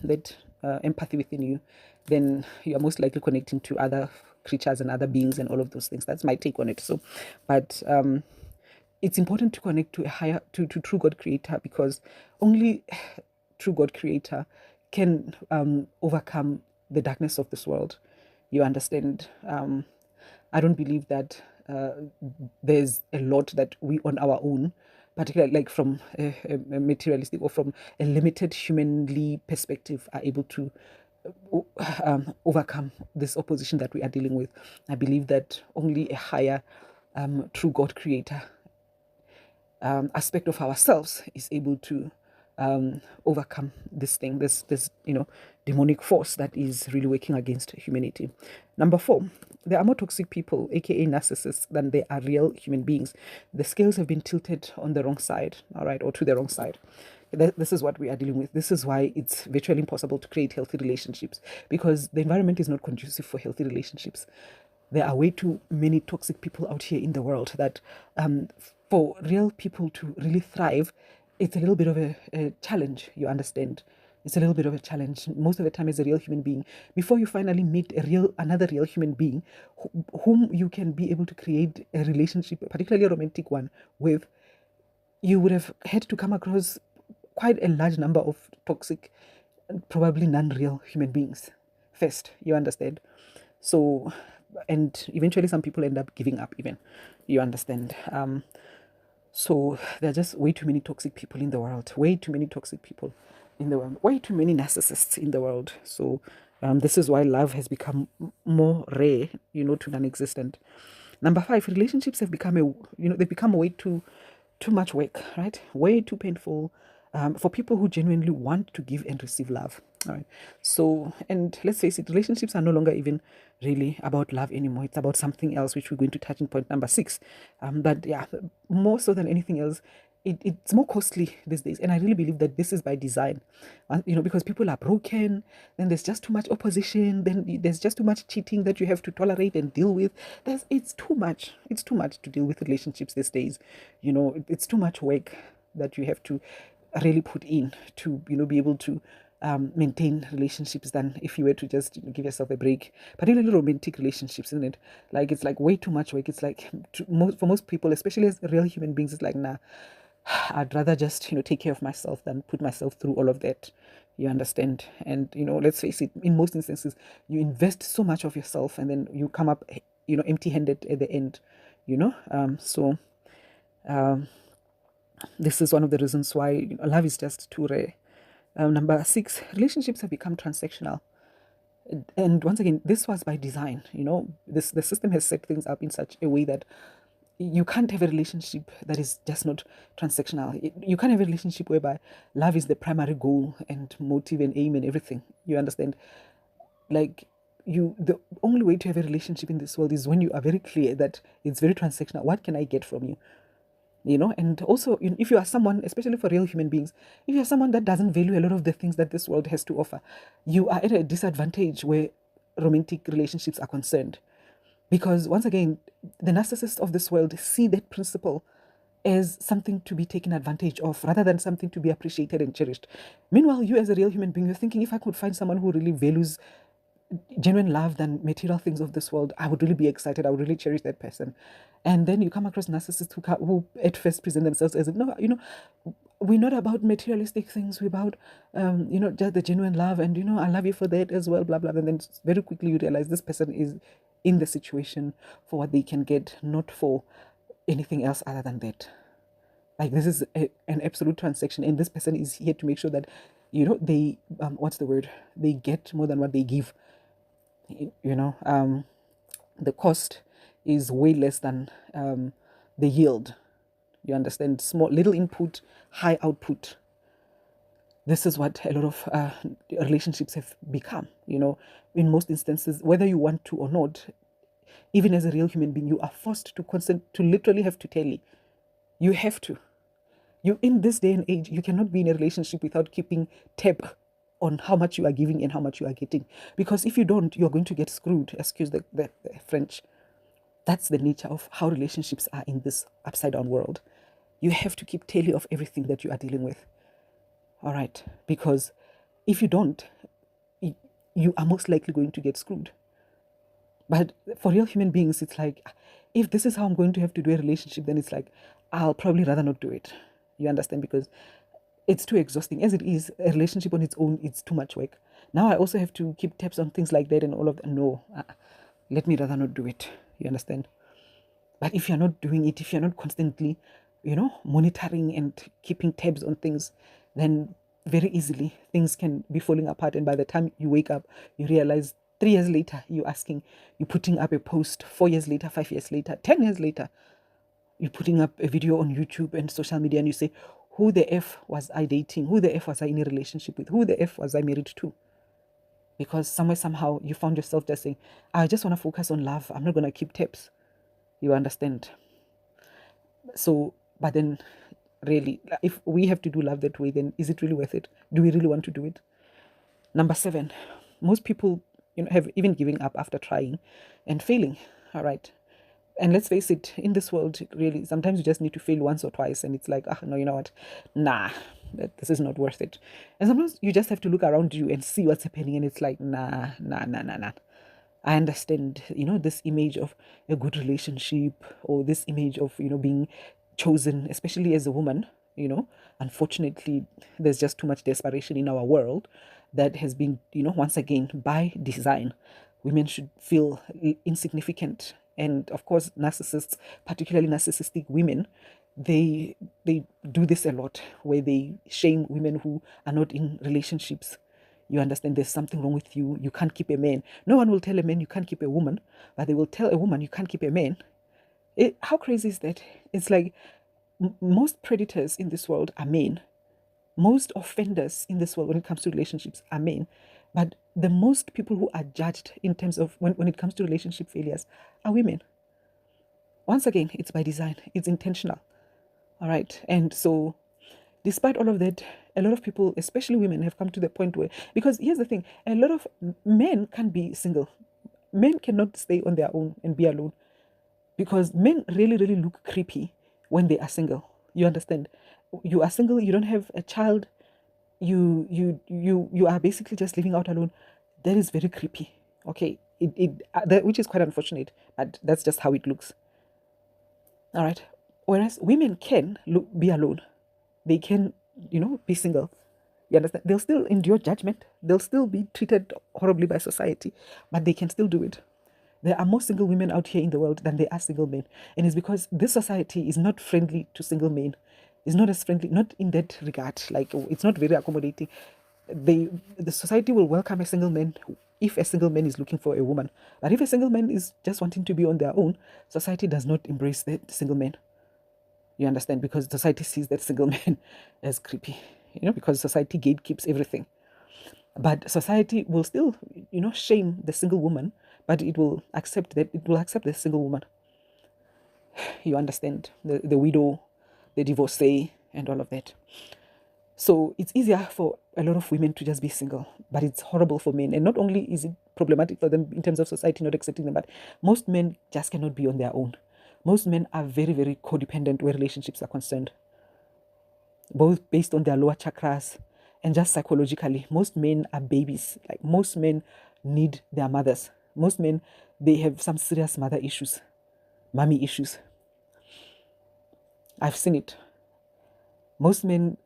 that empathy within you, then you are most likely connecting to other creatures and other beings and all of those things. That's my take on it. So, but it's important to connect to a higher, to true God creator, because only true God creator can overcome the darkness of this world. You understand? I don't believe that there's a lot that we on our own, particularly like from a materialistic or from a limited humanly perspective, are able to overcome this opposition that we are dealing with. I believe that only a higher true God creator aspect of ourselves is able to overcome this thing, this demonic force that is really working against humanity. Number 4, there are more toxic people, aka narcissists, than there are real human beings. The scales have been tilted on the wrong side, all right, or to the wrong side. This is what we are dealing with. This is why it's virtually impossible to create healthy relationships, because the environment is not conducive for healthy relationships. There are way too many toxic people out here in the world that for real people to really thrive, it's a little bit of a challenge. You understand? It's a little bit of a challenge. Most of the time, as a real human being, before you finally meet another real human being whom you can be able to create a relationship, particularly a romantic one, with, you would have had to come across quite a large number of toxic, probably non-real human beings first. You understand? So, and eventually some people end up giving up even. You understand? So there are just way too many toxic people in the world, way too many toxic people in the world, way too many narcissists in the world. So this is why love has become more rare, to non-existent. Number 5, relationships have become they've become way too much work, right? Way too painful for people who genuinely want to give and receive love. All right. So, and let's face it, relationships are no longer even really about love anymore. It's about something else, which we're going to touch in point number 6. But yeah, more so than anything else, it's more costly these days. And I really believe that this is by design, because people are broken, then there's just too much opposition, then there's just too much cheating that you have to tolerate and deal with. It's too much. It's too much to deal with relationships these days. It's too much work that you have to really put in to, be able to maintain relationships than if you were to just give yourself a break. Particularly romantic relationships, isn't it? Like, it's like way too much work. It's like for most people, especially as real human beings, it's like, nah, I'd rather just take care of myself than put myself through all of that. You understand? And let's face it, in most instances you invest so much of yourself and then you come up empty-handed at the end. This is one of the reasons why love is just too rare. Number 6, relationships have become transactional. And once again, this was by design. The system has set things up in such a way that you can't have a relationship that is just not transactional. You can't have a relationship whereby love is the primary goal and motive and aim and everything. You understand? Like, the only way to have a relationship in this world is when you are very clear that it's very transactional. What can I get from you? And also, if you are someone, especially for real human beings, if you're someone that doesn't value a lot of the things that this world has to offer, you are at a disadvantage where romantic relationships are concerned. Because once again, the narcissists of this world see that principle as something to be taken advantage of rather than something to be appreciated and cherished. Meanwhile, you as a real human being, you're thinking, if I could find someone who really values genuine love than material things of this world, I would really be excited. I would really cherish that person. And then you come across narcissists who at first present themselves as, no, we're not about materialistic things. We're about, just the genuine love. And, I love you for that as well, blah, blah. And then very quickly you realize this person is in the situation for what they can get, not for anything else other than that. Like, this is an absolute transaction. And this person is here to make sure that, they, they get more than what they give. The cost is way less than the yield. You understand? Little input, high output. This is what a lot of relationships have become. In most instances, whether you want to or not, even as a real human being, you are forced to literally have to tally. You have to. In this day and age, you cannot be in a relationship without keeping tab on how much you are giving and how much you are getting. Because if you don't, you're going to get screwed. Excuse the French. That's the nature of how relationships are in this upside down world. You have to keep tally of everything that you are dealing with. All right. Because if you don't, you are most likely going to get screwed. But for real human beings, it's like, if this is how I'm going to have to do a relationship, then it's like, I'll probably rather not do it. You understand? Because it's too exhausting. As it is, a relationship on its own, it's too much work. Now I also have to keep tabs on things like that and all of that. No, let me rather not do it. You understand? But if you're not doing it, if you're not constantly, monitoring and keeping tabs on things, then very easily things can be falling apart. And by the time you wake up, you realize 3 years later, you're putting up a post. 4 years later, 5 years later, 10 years later, you're putting up a video on YouTube and social media, and you say, who the F was I dating? Who the F was I in a relationship with? Who the F was I married to? Because somehow, you found yourself just saying, I just want to focus on love. I'm not going to keep tabs. You understand? So, but then, really, if we have to do love that way, then is it really worth it? Do we really want to do it? Number 7, most people, have even given up after trying and failing. All right. And let's face it, in this world, really, sometimes you just need to fail once or twice, and it's like, no, you know what? Nah, this is not worth it. And sometimes you just have to look around you and see what's happening, and it's like, nah. I understand, this image of a good relationship, or this image of, being chosen, especially as a woman, unfortunately, there's just too much desperation in our world that has been, once again, by design. Women should feel insignificant. And of course, narcissists, particularly narcissistic women, they do this a lot, where they shame women who are not in relationships. You understand, there's something wrong with you. You can't keep a man. No one will tell a man you can't keep a woman, but they will tell a woman you can't keep a man. How crazy is that? It's like most predators in this world are men. Most offenders in this world when it comes to relationships are men. But the most people who are judged in terms of when it comes to relationship failures are women. Once again, it's by design. It's intentional. All right. And so despite all of that, a lot of people, especially women, have come to the point where, because here's the thing, a lot of men can be single. Men cannot stay on their own and be alone, because men really, really look creepy when they are single. You understand? You are single, you don't have a child, you are basically just living out alone. That is very creepy. Okay, which is quite unfortunate, but that's just how it looks. All right. Whereas women can be alone. They can, be single. You understand? They'll still endure judgment. They'll still be treated horribly by society, but they can still do it. There are more single women out here in the world than there are single men. And it's because this society is not friendly to single men. It's not as friendly, not in that regard. Like, it's not very accommodating. The society will welcome a single man if a single man is looking for a woman. But if a single man is just wanting to be on their own, society does not embrace the single man. You understand? Because society sees that single man as creepy, because society gatekeeps everything. But society will still, shame the single woman, but it will accept the single woman. You understand? The widow, the divorcee, and all of that. So it's easier for a lot of women to just be single, but it's horrible for men. And not only is it problematic for them in terms of society not accepting them, but most men just cannot be on their own. Most men are very, very codependent where relationships are concerned, both based on their lower chakras and just psychologically. Most men are babies. Like, most men need their mothers. Most men, they have some serious mother issues, mommy issues. I've seen it. Most men,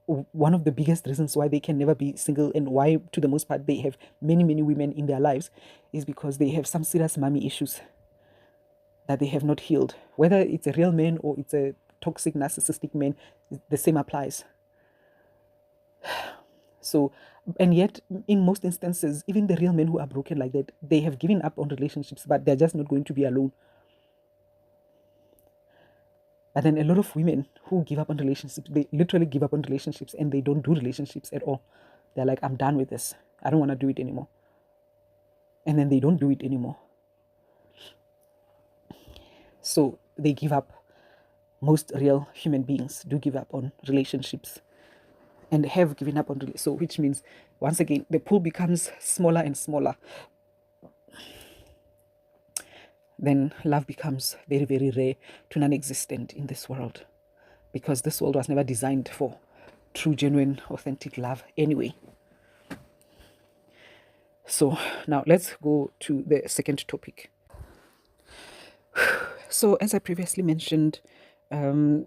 one of the biggest reasons why they can never be single and why, to the most part, they have many, many women in their lives is because they have some serious mommy issues that they have not healed. Whether it's a real man or it's a toxic, narcissistic man, the same applies. So, and yet, in most instances, even the real men who are broken like that, they have given up on relationships, but they're just not going to be alone. And then a lot of women who give up on relationships, they literally give up on relationships and they don't do relationships at all. They're like, I'm done with this. I don't want to do it anymore. And then they don't do it anymore. So they give up. Most real human beings do give up on relationships and have given up on relationships. So which means, once again, the pool becomes smaller and smaller. Then love becomes very, very rare to non-existent in this world, because this world was never designed for true, genuine, authentic love anyway. So now let's go to the second topic. So as I previously mentioned,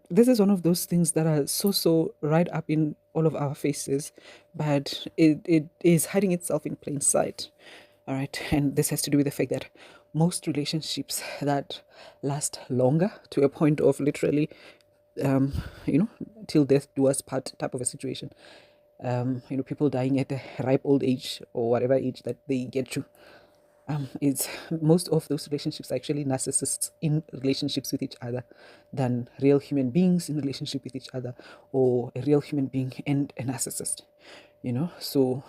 this is one of those things that are so right up in all of our faces, but it is hiding itself in plain sight. All right, and this has to do with the fact that most relationships that last longer, to a point of literally, till death do us part type of a situation, people dying at a ripe old age or whatever age that they get to, it's most of those relationships are actually narcissists in relationships with each other than real human beings in relationship with each other, or a real human being and a narcissist. So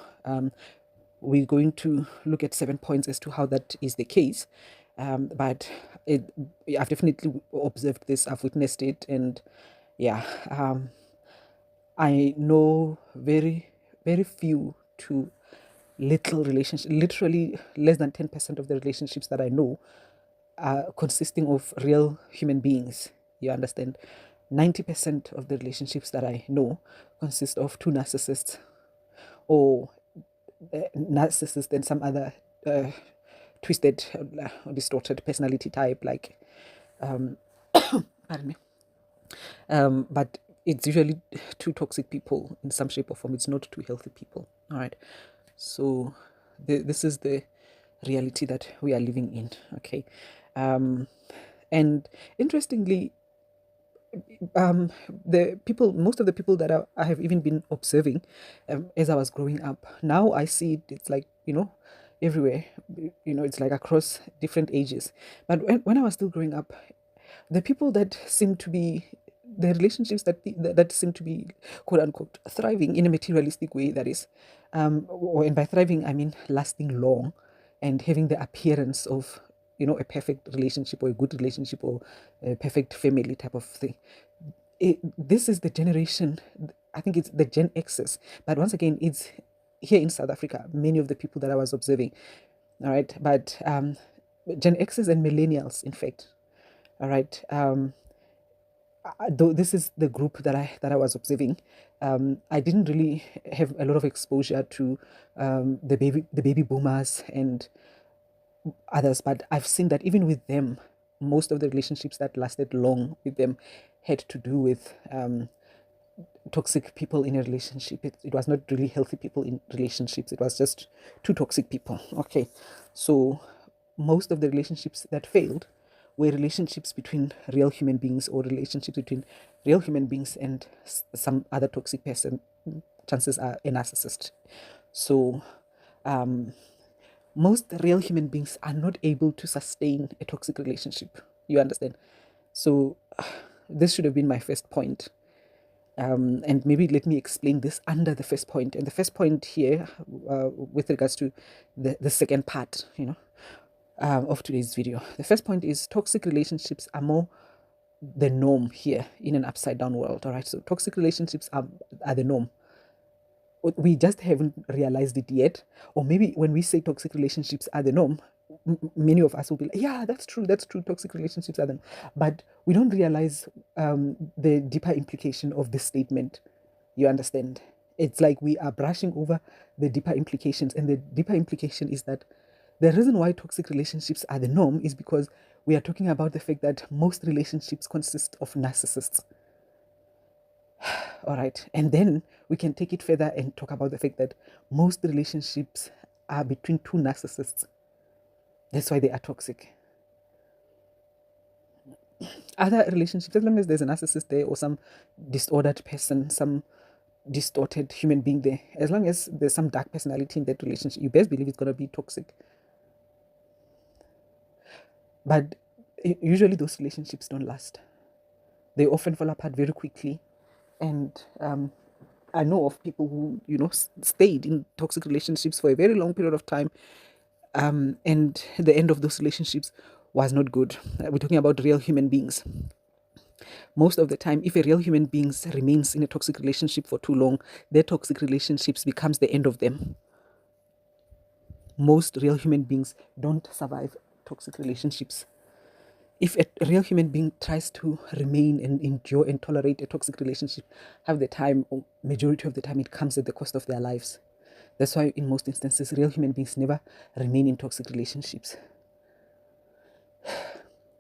we're going to look at 7 points as to how that is the case. But I've definitely observed this, I've witnessed it, and yeah, I know very, very few to little relationships, literally less than 10% of the relationships that I know are consisting of real human beings. You understand? 90% of the relationships that I know consist of two narcissists, or narcissist and some other twisted or distorted personality type, like pardon me, but it's usually two toxic people in some shape or form. It's not two healthy people. All right, so this is the reality that we are living in. Okay, and interestingly, most of the people that I have even been observing as I was growing up, now I see it, it's like, everywhere, it's like across different ages. But when I was still growing up, the people that seem to be, the relationships that seem to be, quote unquote, thriving in a materialistic way, that is, and by thriving I mean lasting long and having the appearance of, a perfect relationship or a good relationship or a perfect family type of thing. This is the generation, I think it's the Gen X's, but once again, it's here in South Africa, many of the people that I was observing. All right, but Gen X's and millennials, in fact. All right, though this is the group that I was observing. I didn't really have a lot of exposure to the baby boomers and others, but I've seen that even with them, most of the relationships that lasted long with them had to do with toxic people in a relationship. It was not really healthy people in relationships. It was just two toxic people. Okay, so most of the relationships that failed were relationships between real human beings, or relationships between real human beings and some other toxic person. Chances are a narcissist. So most real human beings are not able to sustain a toxic relationship. You understand? So this should have been my first point. And maybe let me explain this under the first point. And the first point here, with regards to the second part, of today's video. The first point is toxic relationships are more the norm here in an upside down world. All right. So toxic relationships are the norm. We just haven't realized it yet. Or maybe when we say toxic relationships are the norm, many of us will be like, yeah, that's true. Toxic relationships are the norm. But we don't realize the deeper implication of this statement. You understand? It's like we are brushing over the deeper implications. And the deeper implication is that the reason why toxic relationships are the norm is because we are talking about the fact that most relationships consist of narcissists. All right. And then we can take it further and talk about the fact that most relationships are between two narcissists. That's why they are toxic. Other relationships, as long as there's a narcissist there or some disordered person, some distorted human being there, as long as there's some dark personality in that relationship, you best believe it's going to be toxic. But usually those relationships don't last. They often fall apart very quickly. And I know of people who, stayed in toxic relationships for a very long period of time. And the end of those relationships was not good. We're talking about real human beings. Most of the time, if a real human being remains in a toxic relationship for too long, their toxic relationships becomes the end of them. Most real human beings don't survive toxic relationships. If a real human being tries to remain and endure and tolerate a toxic relationship, half the time, or majority of the time, it comes at the cost of their lives. That's why in most instances, real human beings never remain in toxic relationships.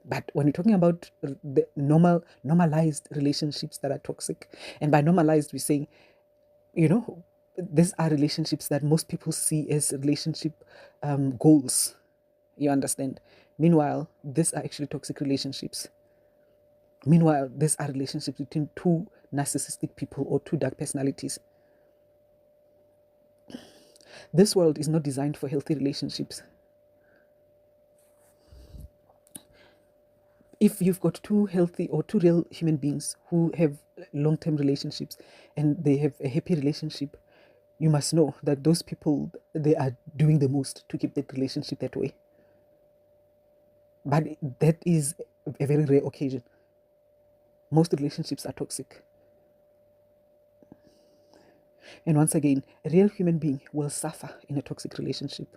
But when we're talking about the normalized relationships that are toxic, and by normalized, we say, these are relationships that most people see as relationship goals. You understand? Meanwhile, these are actually toxic relationships. Meanwhile, these are relationships between two narcissistic people or two dark personalities. This world is not designed for healthy relationships. If you've got two healthy or two real human beings who have long-term relationships and they have a happy relationship, you must know that those people, they are doing the most to keep that relationship that way. But that is a very rare occasion. Most relationships are toxic. And once again, a real human being will suffer in a toxic relationship.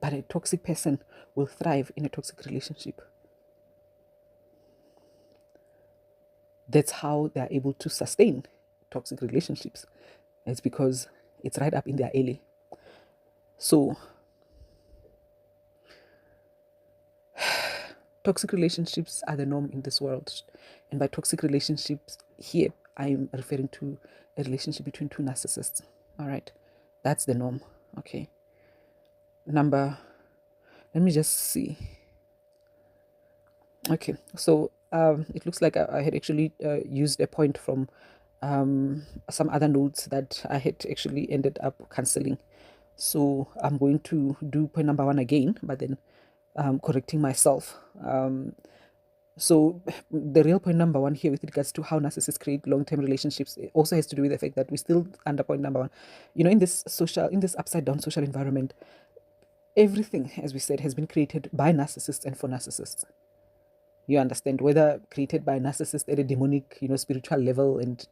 But a toxic person will thrive in a toxic relationship. That's how they are able to sustain toxic relationships. It's because it's right up in their alley. So, toxic relationships are the norm in this world. And by toxic relationships here, I'm referring to a relationship between two narcissists. All right. That's the norm. Okay. Let me just see. Okay. So it looks like I had actually used a point from some other notes that I had actually ended up cancelling. So I'm going to do point number 1 again, but then correcting myself. So the real point number 1 here with regards to how narcissists create long-term relationships, it also has to do with the fact that we still under point number 1. In this upside down social environment, everything, as we said, has been created by narcissists and for narcissists. You understand, whether created by narcissists at a demonic, spiritual level and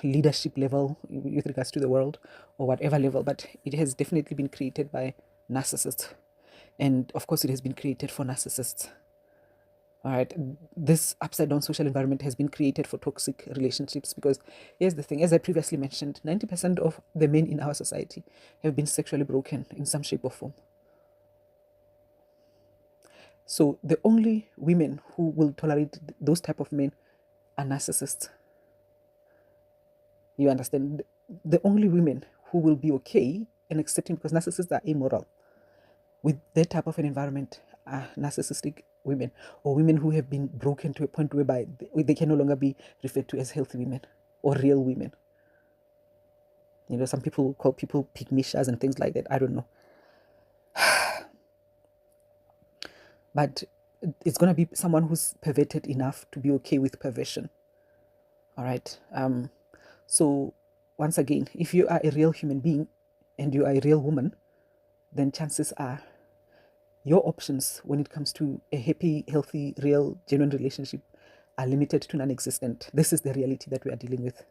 leadership level with regards to the world or whatever level, but it has definitely been created by narcissists. And of course, it has been created for narcissists. All right, this upside down social environment has been created for toxic relationships because here's the thing, as I previously mentioned, 90% of the men in our society have been sexually broken in some shape or form. So the only women who will tolerate those type of men are narcissists. You understand? The only women who will be okay and accepting, because narcissists are immoral, with that type of an environment are narcissistic women, or women who have been broken to a point whereby they can no longer be referred to as healthy women or real women. Some people call people pygmishas and things like that. I don't know. But it's going to be someone who's perverted enough to be okay with perversion. All right. So once again, if you are a real human being and you are a real woman, then chances are your options when it comes to a happy, healthy, real, genuine relationship are limited to non-existent. This is the reality that we are dealing with.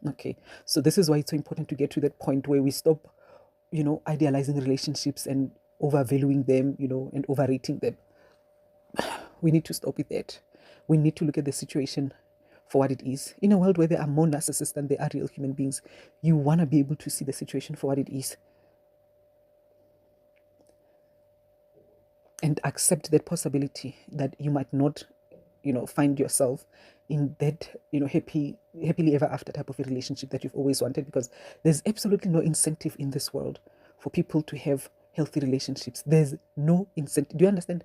Okay, so this is why it's so important to get to that point where we stop, idealizing relationships and overvaluing them, and overrating them. We need to stop with that. We need to look at the situation for what it is. In a world where there are more narcissists than there are real human beings, you want to be able to see the situation for what it is. And accept that possibility that you might not, find yourself in that, happily ever after type of a relationship that you've always wanted, because there's absolutely no incentive in this world for people to have healthy relationships. There's no incentive. Do you understand?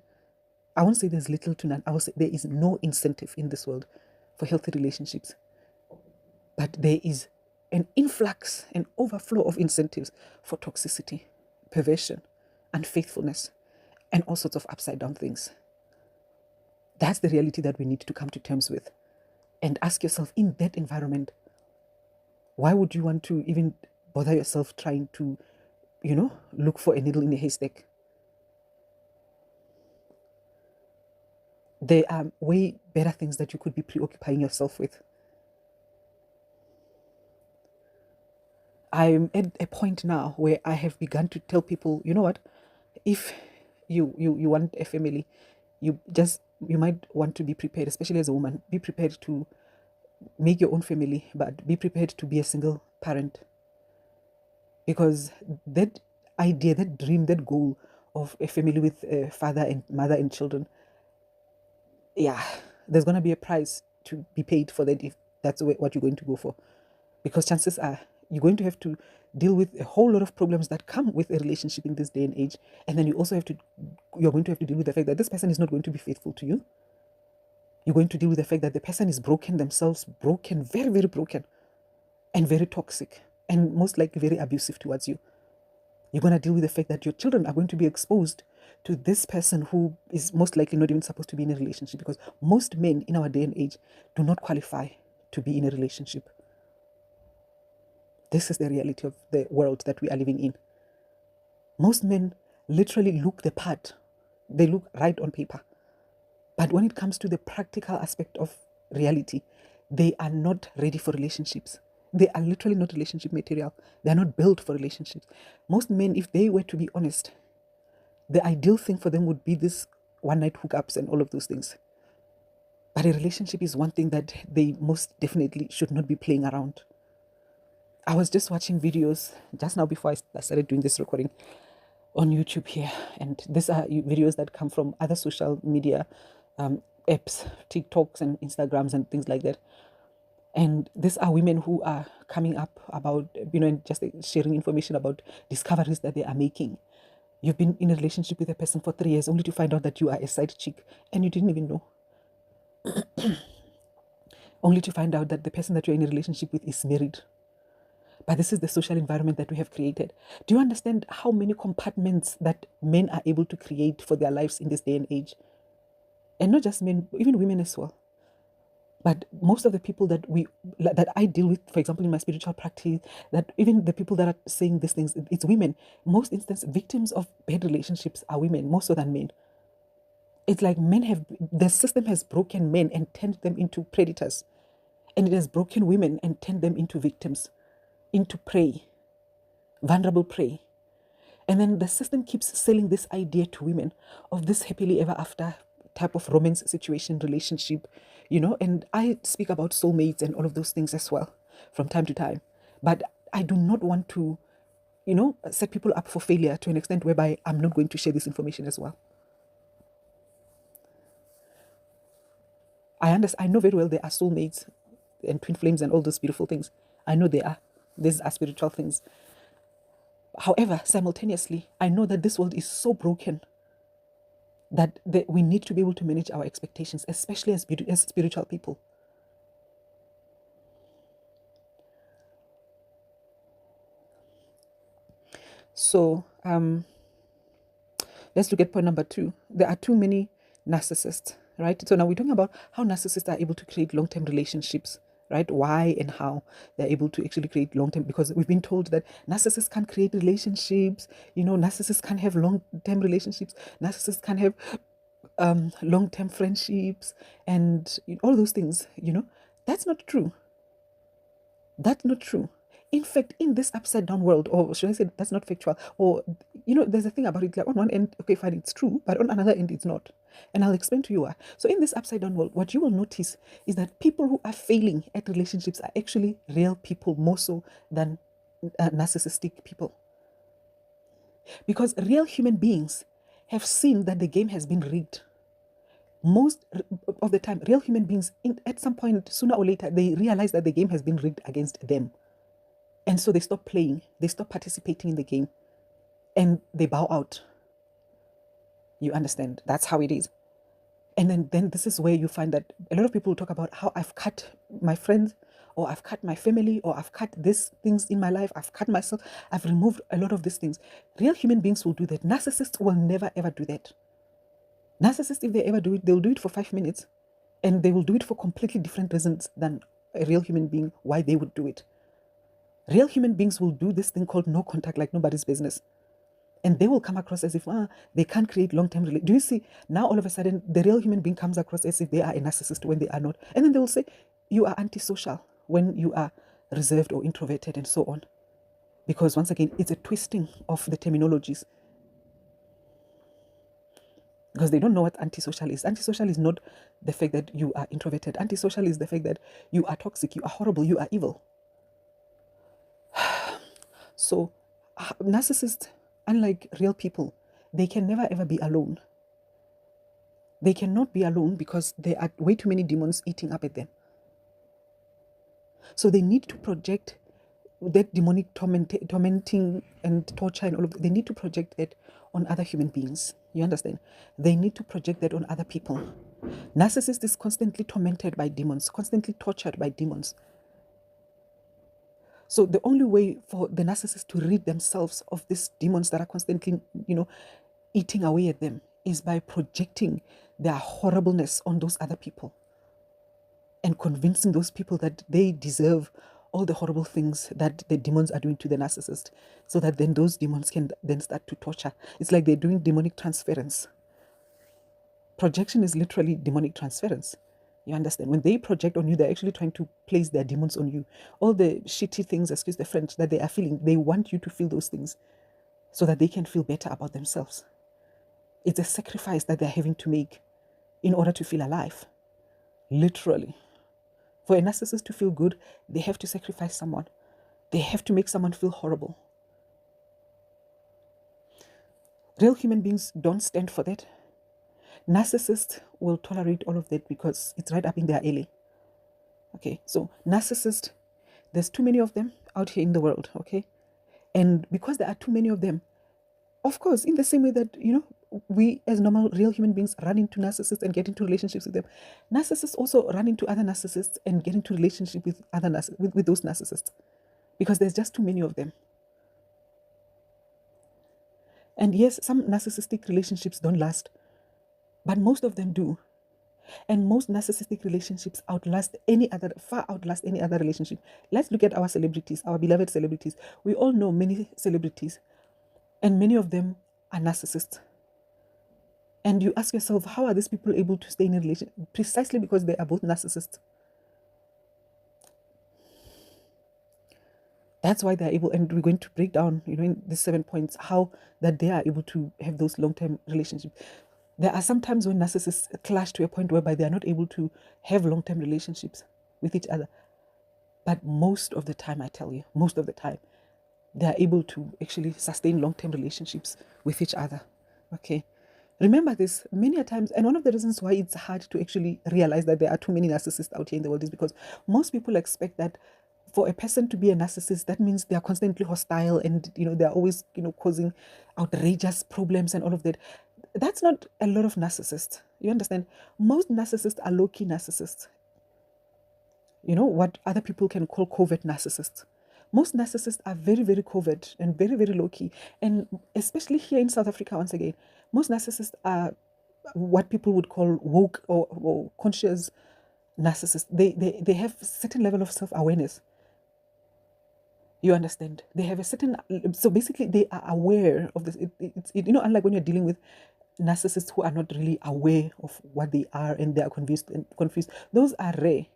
I won't say there's little to none. I will say there is no incentive in this world for healthy relationships. But there is an influx, an overflow of incentives for toxicity, perversion, unfaithfulness, and all sorts of upside down things. That's the reality that we need to come to terms with. And ask yourself, in that environment, why would you want to even bother yourself trying to, look for a needle in a haystack? There are way better things that you could be preoccupying yourself with. I'm at a point now where I have begun to tell people, you know what, if you want a family, you might want to be prepared, especially as a woman, be prepared to make your own family, but be prepared to be a single parent. Because that idea, that dream, that goal of a family with a father and mother and children, yeah, there's going to be a price to be paid for that if that's what you're going to go for. Because chances are you're going to have to deal with a whole lot of problems that come with a relationship in this day and age. And then you're going to have to deal with the fact that this person is not going to be faithful to you. You're going to deal with the fact that the person is broken themselves, broken, very, very broken, and very toxic, and most likely very abusive towards you. You're going to deal with the fact that your children are going to be exposed to this person who is most likely not even supposed to be in a relationship, because most men in our day and age do not qualify to be in a relationship. This is the reality of the world that we are living in. Most men literally look the part. They look right on paper. But when it comes to the practical aspect of reality, they are not ready for relationships. They are literally not relationship material. They are not built for relationships. Most men, if they were to be honest, the ideal thing for them would be this one-night hookups and all of those things. But a relationship is one thing that they most definitely should not be playing around. I was just watching videos just now before I started doing this recording on YouTube here. And these are videos that come from other social media apps, TikToks and Instagrams and things like that. And these are women who are coming up about, and just sharing information about discoveries that they are making. You've been in a relationship with a person for 3 years only to find out that you are a side chick and you didn't even know. Only to find out that the person that you're in a relationship with is married. But this is the social environment that we have created. Do you understand how many compartments that men are able to create for their lives in this day and age? And not just men, even women as well. But most of the people that I deal with, for example, in my spiritual practice, that even the people that are saying these things, it's women. Most instances, victims of bad relationships are women, more so than men. It's like the system has broken men and turned them into predators. And it has broken women and turned them into victims, into prey, vulnerable prey. And then the system keeps selling this idea to women of this happily ever after type of romance situation, relationship, and I speak about soulmates and all of those things as well from time to time. But I do not want to, set people up for failure to an extent whereby I'm not going to share this information as well. I know very well there are soulmates and twin flames and all those beautiful things. I know they are. These are spiritual things. However, simultaneously, I know that this world is so broken that we need to be able to manage our expectations, especially as spiritual people. So let's look at point number 2. There are too many narcissists, right? So now we're talking about how narcissists are able to create long-term relationships, right? Why and how they're able to actually create long-term, because we've been told that narcissists can't create relationships, narcissists can't have long-term relationships, narcissists can't have long-term friendships, and all those things. That's not true. That's not true. In fact, in this upside down world, or should I say that's not factual, or there's a thing about it, like on one end, okay, fine, it's true, but on another end, it's not. And I'll explain to you why. So in this upside down world, what you will notice is that people who are failing at relationships are actually real people more so than narcissistic people. Because real human beings have seen that the game has been rigged. Most of the time, real human beings, at some point, sooner or later, they realize that the game has been rigged against them. And so they stop playing, they stop participating in the game, and they bow out. You understand? That's how it is. And then this is where you find that a lot of people talk about how I've cut my friends, or I've cut my family, or I've cut these things in my life, I've cut myself, I've removed a lot of these things. Real human beings will do that. Narcissists will never ever do that. Narcissists, if they ever do it, they'll do it for 5 minutes, and they will do it for completely different reasons than a real human being, why they would do it. Real human beings will do this thing called no contact like nobody's business. And they will come across as if they can't create long-term relationships. Do you see? Now all of a sudden, the real human being comes across as if they are a narcissist when they are not. And then they will say, you are antisocial when you are reserved or introverted and so on. Because once again, it's a twisting of the terminologies. Because they don't know what antisocial is. Antisocial is not the fact that you are introverted. Antisocial is the fact that you are toxic, you are horrible, you are evil. So narcissists, unlike real people, they can never ever be alone. They cannot be alone because there are way too many demons eating up at them. So they need to project that demonic tormenting and torture and all of that. They need to project it on other human beings. You understand? They need to project that on other people. Narcissist is constantly tormented by demons, constantly tortured by demons. So the only way for the narcissist to rid themselves of these demons that are constantly, eating away at them is by projecting their horribleness on those other people and convincing those people that they deserve all the horrible things that the demons are doing to the narcissist, so that then those demons can then start to torture. It's like they're doing demonic transference. Projection is literally demonic transference. You understand? When they project on you, they're actually trying to place their demons on you. All the shitty things, excuse the French, that they are feeling, they want you to feel those things so that they can feel better about themselves. It's a sacrifice that they're having to make in order to feel alive. Literally. For a narcissist to feel good, they have to sacrifice someone. They have to make someone feel horrible. Real human beings don't stand for that. Narcissists will tolerate all of that because it's right up in their alley. Okay, so narcissists, there's too many of them out here in the world, okay? And because there are too many of them, of course, in the same way that, we as normal real human beings run into narcissists and get into relationships with them, narcissists also run into other narcissists and get into relationship with other with those narcissists, because there's just too many of them. And yes, some narcissistic relationships don't last, but most of them do. And most narcissistic relationships far outlast any other relationship. Let's look at our celebrities, our beloved celebrities. We all know many celebrities, and many of them are narcissists. And you ask yourself, how are these people able to stay in a relationship? Precisely because they are both narcissists. That's why they're able, and we're going to break down, in these 7 points, how that they are able to have those long-term relationships. There are some times when narcissists clash to a point whereby they are not able to have long-term relationships with each other. But most of the time, I tell you, most of the time, they are able to actually sustain long-term relationships with each other. Okay? Remember this many a times, and one of the reasons why it's hard to actually realize that there are too many narcissists out here in the world is because most people expect that for a person to be a narcissist, that means they are constantly hostile and, they're always, causing outrageous problems and all of that. That's not a lot of narcissists. You understand? Most narcissists are low-key narcissists. What other people can call covert narcissists. Most narcissists are very, very covert and very, very low key. And especially here in South Africa, once again, most narcissists are what people would call woke or conscious narcissists. They have a certain level of self-awareness. You understand? They have a certain, so basically they are aware of this. Unlike when you're dealing with narcissists who are not really aware of what they are and they are confused. Those are rare.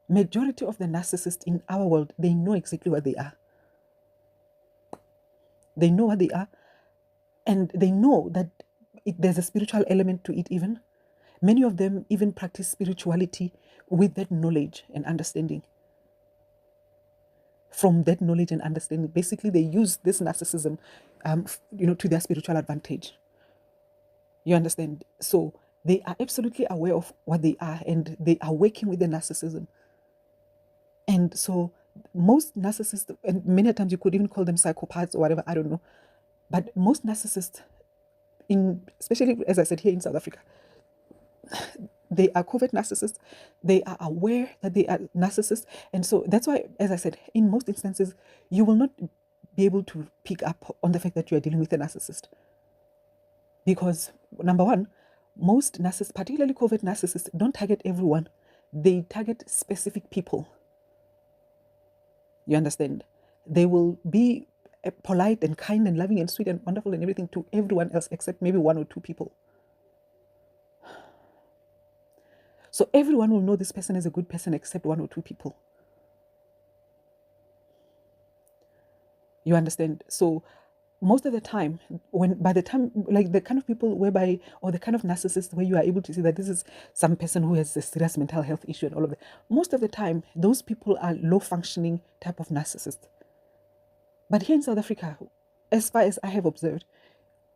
Majority of the narcissists in our world, they know exactly what they are. They know what they are, and they know that there's a spiritual element to it even. Many of them even practice spirituality with that knowledge and understanding. From that knowledge and understanding, basically they use this narcissism, to their spiritual advantage. You understand? So they are absolutely aware of what they are, and they are working with the narcissism. And so most narcissists, and many times you could even call them psychopaths or whatever, I don't know. But most narcissists, especially as I said here in South Africa, they are covert narcissists. They are aware that they are narcissists. And so that's why, as I said, in most instances, you will not be able to pick up on the fact that you are dealing with a narcissist. Because, number one, most narcissists, particularly covert narcissists, don't target everyone. They target specific people. You understand? They will be polite and kind and loving and sweet and wonderful and everything to everyone else except maybe one or two people. So everyone will know this person is a good person except one or two people. You understand? So most of the time, by the time, like the kind of people whereby, or the kind of narcissist where you are able to see that this is some person who has a serious mental health issue and all of that, most of the time, those people are low functioning type of narcissist. But here in South Africa, as far as I have observed,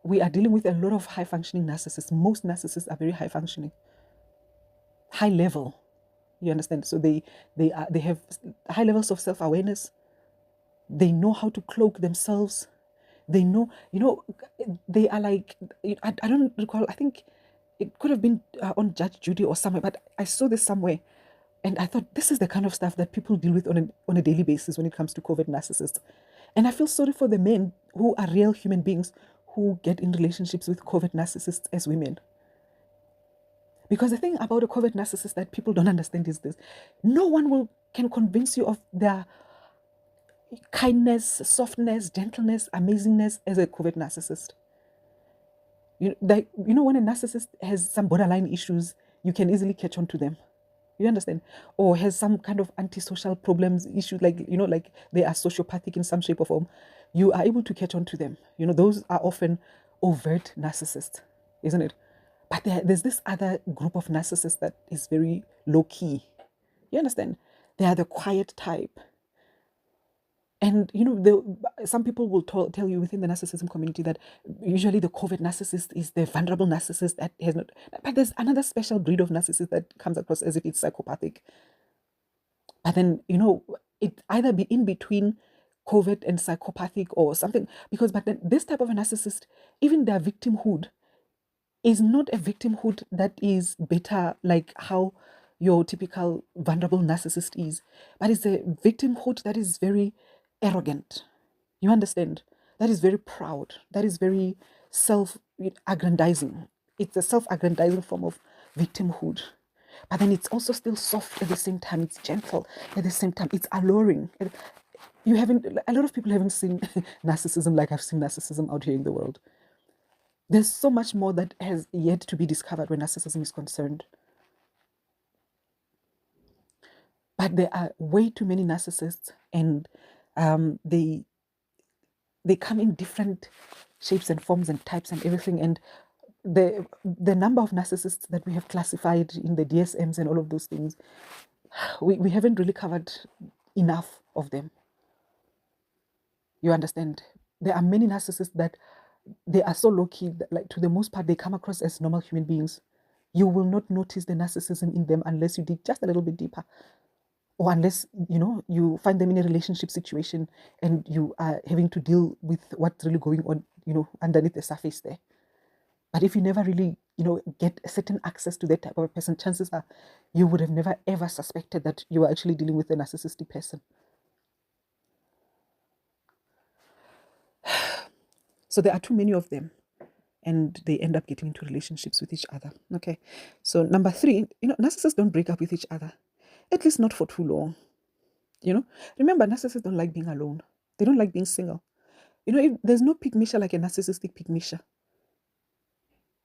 we are dealing with a lot of high functioning narcissists. Most narcissists are very high functioning, high level. You understand? So they have high levels of self-awareness. They know how to cloak themselves. They know, they are like, I don't recall, I think it could have been on Judge Judy or somewhere, but I saw this somewhere. And I thought, this is the kind of stuff that people deal with on a daily basis when it comes to covert narcissists. And I feel sorry for the men who are real human beings who get in relationships with covert narcissists as women. Because the thing about a covert narcissist that people don't understand is this. No one can convince you of their kindness, softness, gentleness, amazingness as a covert narcissist. When a narcissist has some borderline issues, you can easily catch on to them. You understand? Or has some kind of antisocial problems, issues like they are sociopathic in some shape or form. You are able to catch on to them. Those are often overt narcissists, isn't it? But there's this other group of narcissists that is very low key. You understand? They are the quiet type. And some people will tell you within the narcissism community that usually the covert narcissist is the vulnerable narcissist that has not. But there's another special breed of narcissist that comes across as if it's psychopathic. But then it either be in between covert and psychopathic or something. But then this type of a narcissist, even their victimhood, is not a victimhood that is better like how your typical vulnerable narcissist is, but it's a victimhood that is very arrogant. You understand? That is very proud. That is very self-aggrandizing. It's a self-aggrandizing form of victimhood. But then it's also still soft at the same time. It's gentle at the same time. It's alluring. A lot of people haven't seen narcissism like I've seen narcissism out here in the world. There's so much more that has yet to be discovered when narcissism is concerned. But there are way too many narcissists, and they come in different shapes and forms and types and everything. And the number of narcissists that we have classified in the DSMs and all of those things, we haven't really covered enough of them. You understand? There are many narcissists that they are so low-key that, like, to the most part, they come across as normal human beings. You will not notice the narcissism in them unless you dig just a little bit deeper, or unless you find them in a relationship situation and you are having to deal with what's really going on underneath the surface there. But if you never really get a certain access to that type of a person, chances are you would have never ever suspected that you are actually dealing with a narcissistic person. So there are too many of them, and they end up getting into relationships with each other. Okay. So number 3, narcissists don't break up with each other, at least not for too long. Remember, narcissists don't like being alone. They don't like being single. If there's no pygmisha like a narcissistic pygmisha.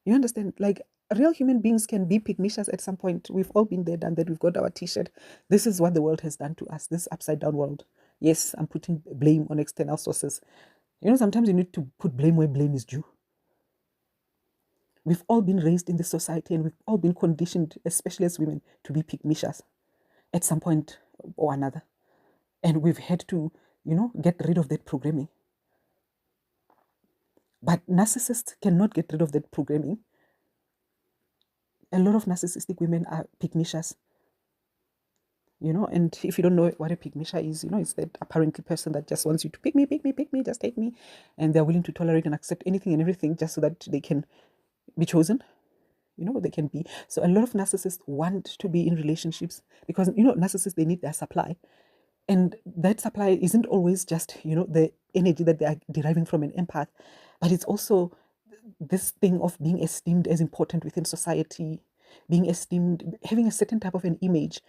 You understand? Like, real human beings can be pygmishas at some point. We've all been there, done that. We've got our t-shirt. This is what the world has done to us, this upside down world. Yes, I'm putting blame on external sources. Sometimes you need to put blame where blame is due. We've all been raised in this society, and we've all been conditioned, especially as women, to be pygmishas at some point or another. And we've had to, get rid of that programming. But narcissists cannot get rid of that programming. A lot of narcissistic women are pygmishas. And if you don't know what a pygmisha is, it's that apparently person that just wants you to pick me, just take me. And they're willing to tolerate and accept anything and everything just so that they can be chosen. They can be. So a lot of narcissists want to be in relationships because, narcissists, they need their supply. And that supply isn't always just, the energy that they are deriving from an empath, but it's also this thing of being esteemed as important within society, being esteemed, having a certain type of an image.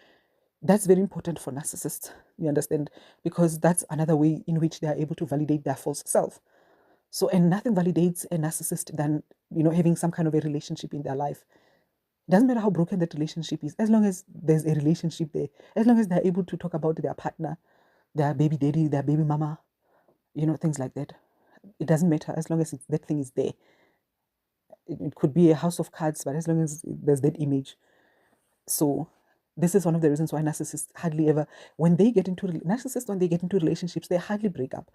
That's very important for narcissists, you understand, because that's another way in which they are able to validate their false self. So, and nothing validates a narcissist than, having some kind of a relationship in their life. It doesn't matter how broken that relationship is, as long as there's a relationship there, as long as they're able to talk about their partner, their baby daddy, their baby mama, things like that. It doesn't matter as long as that thing is there. It could be a house of cards, but as long as there's that image. So this is one of the reasons why narcissists hardly ever, when they get into relationships, they hardly break up.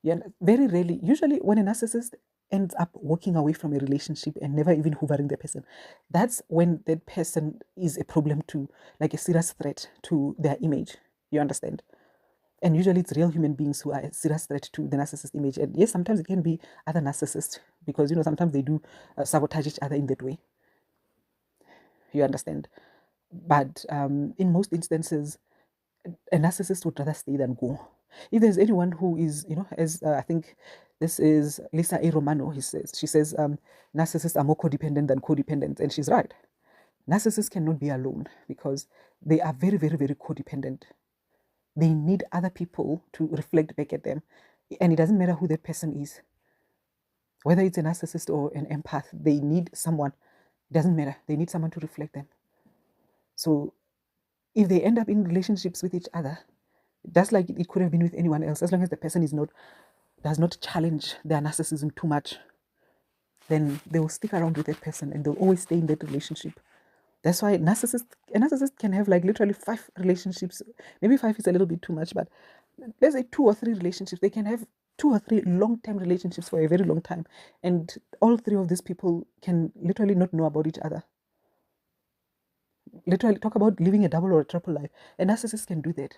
Yeah, very rarely. Usually when a narcissist ends up walking away from a relationship and never even hoovering the person, that's when that person is a problem to, like a serious threat to their image. You understand? And usually it's real human beings who are a serious threat to the narcissist image. And yes, sometimes it can be other narcissists because, sometimes they do sabotage each other in that way. You understand? But in most instances, a narcissist would rather stay than go. If there's anyone who is, as I think this is Lisa A. Romano, she says, narcissists are more codependent than codependent. And she's right. Narcissists cannot be alone because they are very, very, very codependent. They need other people to reflect back at them. And it doesn't matter who that person is. Whether it's a narcissist or an empath, they need someone. It doesn't matter. They need someone to reflect them. So if they end up in relationships with each other, just like it could have been with anyone else, as long as the person does not challenge their narcissism too much, then they will stick around with that person and they'll always stay in that relationship. That's why a narcissist can have like literally 5 relationships. Maybe 5 is a little bit too much, but let's say 2 or 3 relationships. They can have 2 or 3 long-term relationships for a very long time. And all 3 of these people can literally not know about each other. Literally talk about living a double or a triple life. A narcissist can do that.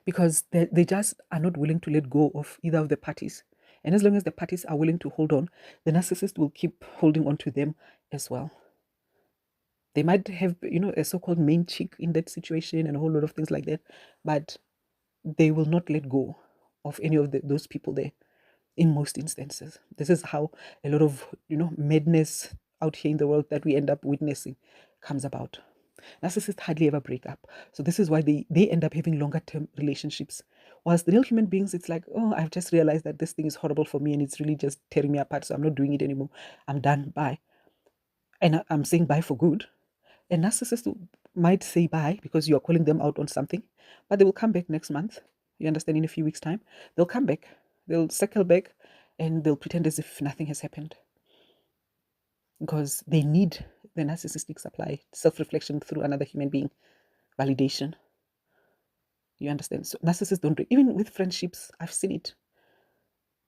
Because they just are not willing to let go of either of the parties. And as long as the parties are willing to hold on, the narcissist will keep holding on to them as well. They might have, a so-called main chick in that situation and a whole lot of things like that, but they will not let go of any of those people there in most instances. This is how a lot of, madness out here in the world that we end up witnessing comes about. Narcissists hardly ever break up. So this is why they end up having longer term relationships. Whilst the real human beings, it's like, oh, I've just realized that this thing is horrible for me and it's really just tearing me apart. So I'm not doing it anymore. I'm done. Bye. And I'm saying bye for good. A narcissist might say bye because you are calling them out on something, but they will come back next month. You understand? In a few weeks' time, they'll come back. They'll circle back and they'll pretend as if nothing has happened. Because they need the narcissistic supply, self-reflection through another human being, validation. You understand? So narcissists don't do, even with friendships, I've seen it.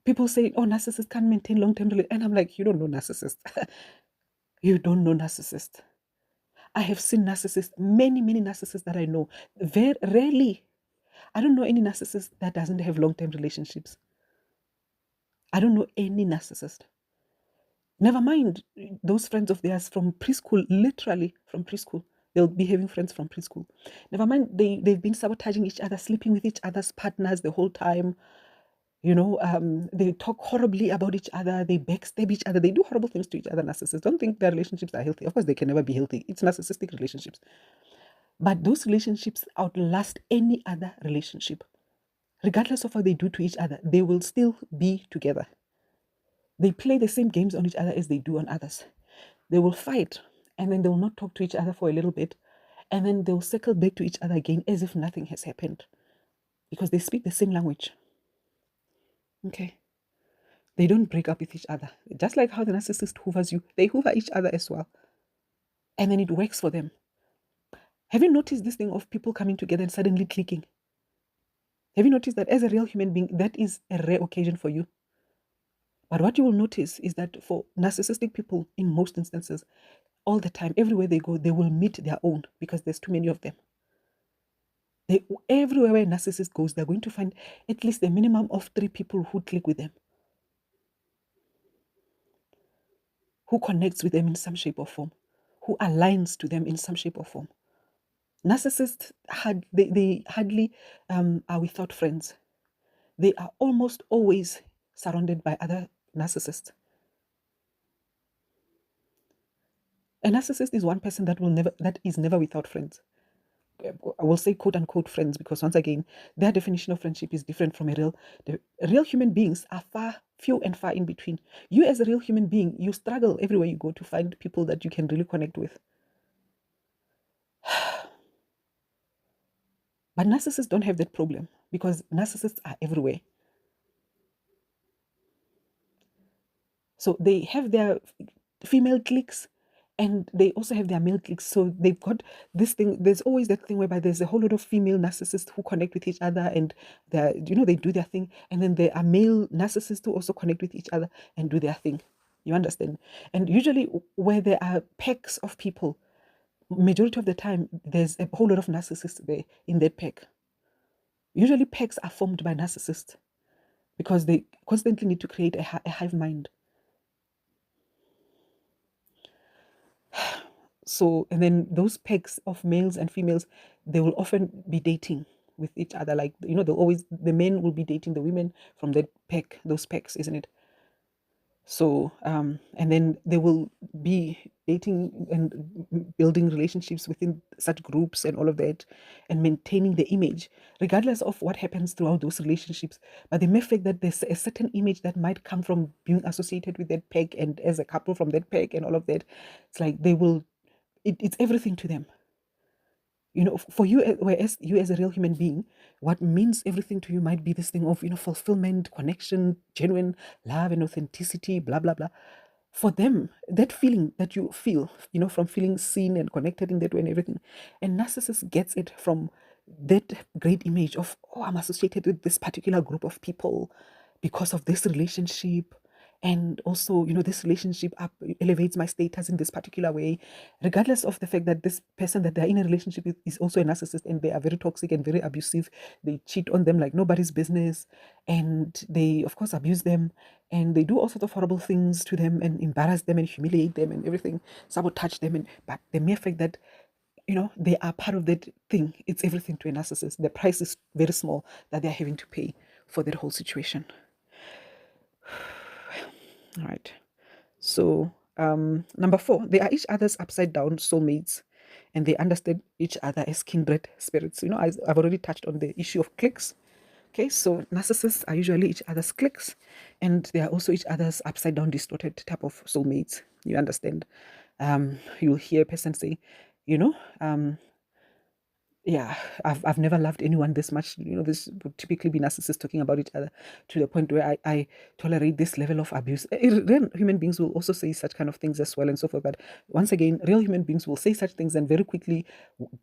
People say, oh, narcissists can't maintain long-term relationships. And I'm like, you don't know narcissists. You don't know narcissists. I have seen narcissists, many, many narcissists that I know. Very rarely. I don't know any narcissist that doesn't have long-term relationships. I don't know any narcissist. Never mind those friends of theirs from preschool, literally from preschool. They'll be having friends from preschool. Never mind they've been sabotaging each other, sleeping with each other's partners the whole time. They talk horribly about each other, they backstab each other, they do horrible things to each other. Narcissists don't think their relationships are healthy. Of course, they can never be healthy. It's narcissistic relationships. But those relationships outlast any other relationship. Regardless of what they do to each other, they will still be together. They play the same games on each other as they do on others. They will fight, and then they will not talk to each other for a little bit, and then they'll circle back to each other again as if nothing has happened, because they speak the same language. Okay. They don't break up with each other. Just like how the narcissist hoovers you, they hoover each other as well. And then it works for them. Have you noticed this thing of people coming together and suddenly clicking? Have you noticed that as a real human being, that is a rare occasion for you? But what you will notice is that for narcissistic people, in most instances, all the time, everywhere they go, they will meet their own because there's too many of them. Everywhere where a narcissist goes, they're going to find at least a minimum of 3 people who click with them, who connects with them in some shape or form, who aligns to them in some shape or form. Narcissists, they hardly are without friends. They are almost always surrounded by other narcissists. A narcissist is one person that is never without friends. I will say quote unquote friends, because once again, their definition of friendship is different from the real human beings are few and far in between. You as a real human being, you struggle everywhere you go to find people that you can really connect with. But narcissists don't have that problem because narcissists are everywhere. So they have their female cliques and they also have their male cliques. So they've got this thing. There's always that thing whereby there's a whole lot of female narcissists who connect with each other and they do their thing. And then there are male narcissists who also connect with each other and do their thing. You understand? And usually where there are packs of people, majority of the time, there's a whole lot of narcissists there in that pack. Usually packs are formed by narcissists because they constantly need to create a hive mind. So, and then those packs of males and females, they will often be dating with each other. Like, the men will be dating the women from that pack, those packs, isn't it? So, and then they will be dating and building relationships within such groups and all of that, and maintaining the image, regardless of what happens throughout those relationships. But the mere fact that there's a certain image that might come from being associated with that peg and as a couple from that peg and all of that, it's like it's everything to them. For you, whereas you as a real human being, what means everything to you might be this thing of, fulfillment, connection, genuine love and authenticity, blah, blah, blah. For them, that feeling that you feel, from feeling seen and connected in that way and everything, and narcissist gets it from that great image of, oh, I'm associated with this particular group of people because of this relationship. And also, this relationship elevates my status in this particular way, regardless of the fact that this person that they're in a relationship with is also a narcissist and they are very toxic and very abusive. They cheat on them like nobody's business, and they, of course, abuse them, and they do all sorts of horrible things to them and embarrass them and humiliate them and everything, sabotage them. But the mere fact that they are part of that thing, it's everything to a narcissist. The price is very small that they're having to pay for that whole situation. All right. So, number 4, they are each other's upside down soulmates and they understand each other as kindred spirits. I've already touched on the issue of cliques. Okay, so narcissists are usually each other's cliques and they are also each other's upside down distorted type of soulmates. You understand? You'll hear a person say, yeah, I've never loved anyone this much. This would typically be narcissists talking about each other to the point where I tolerate this level of abuse. Real human beings will also say such kind of things as well and so forth. But once again, real human beings will say such things and very quickly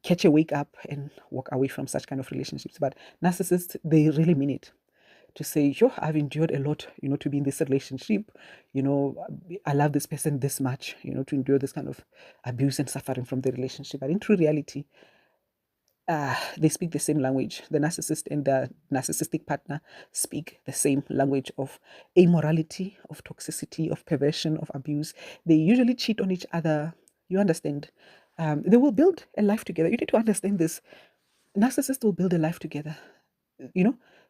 catch a wake up and walk away from such kind of relationships. But narcissists, they really mean it. To say, I've endured a lot, to be in this relationship. I love this person this much, to endure this kind of abuse and suffering from the relationship. But in true reality, they speak the same language. The narcissist and the narcissistic partner speak the same language of immorality, of toxicity, of perversion, of abuse. They usually cheat on each other. You understand? They will build a life together. You need to understand this. Narcissists will build a life together.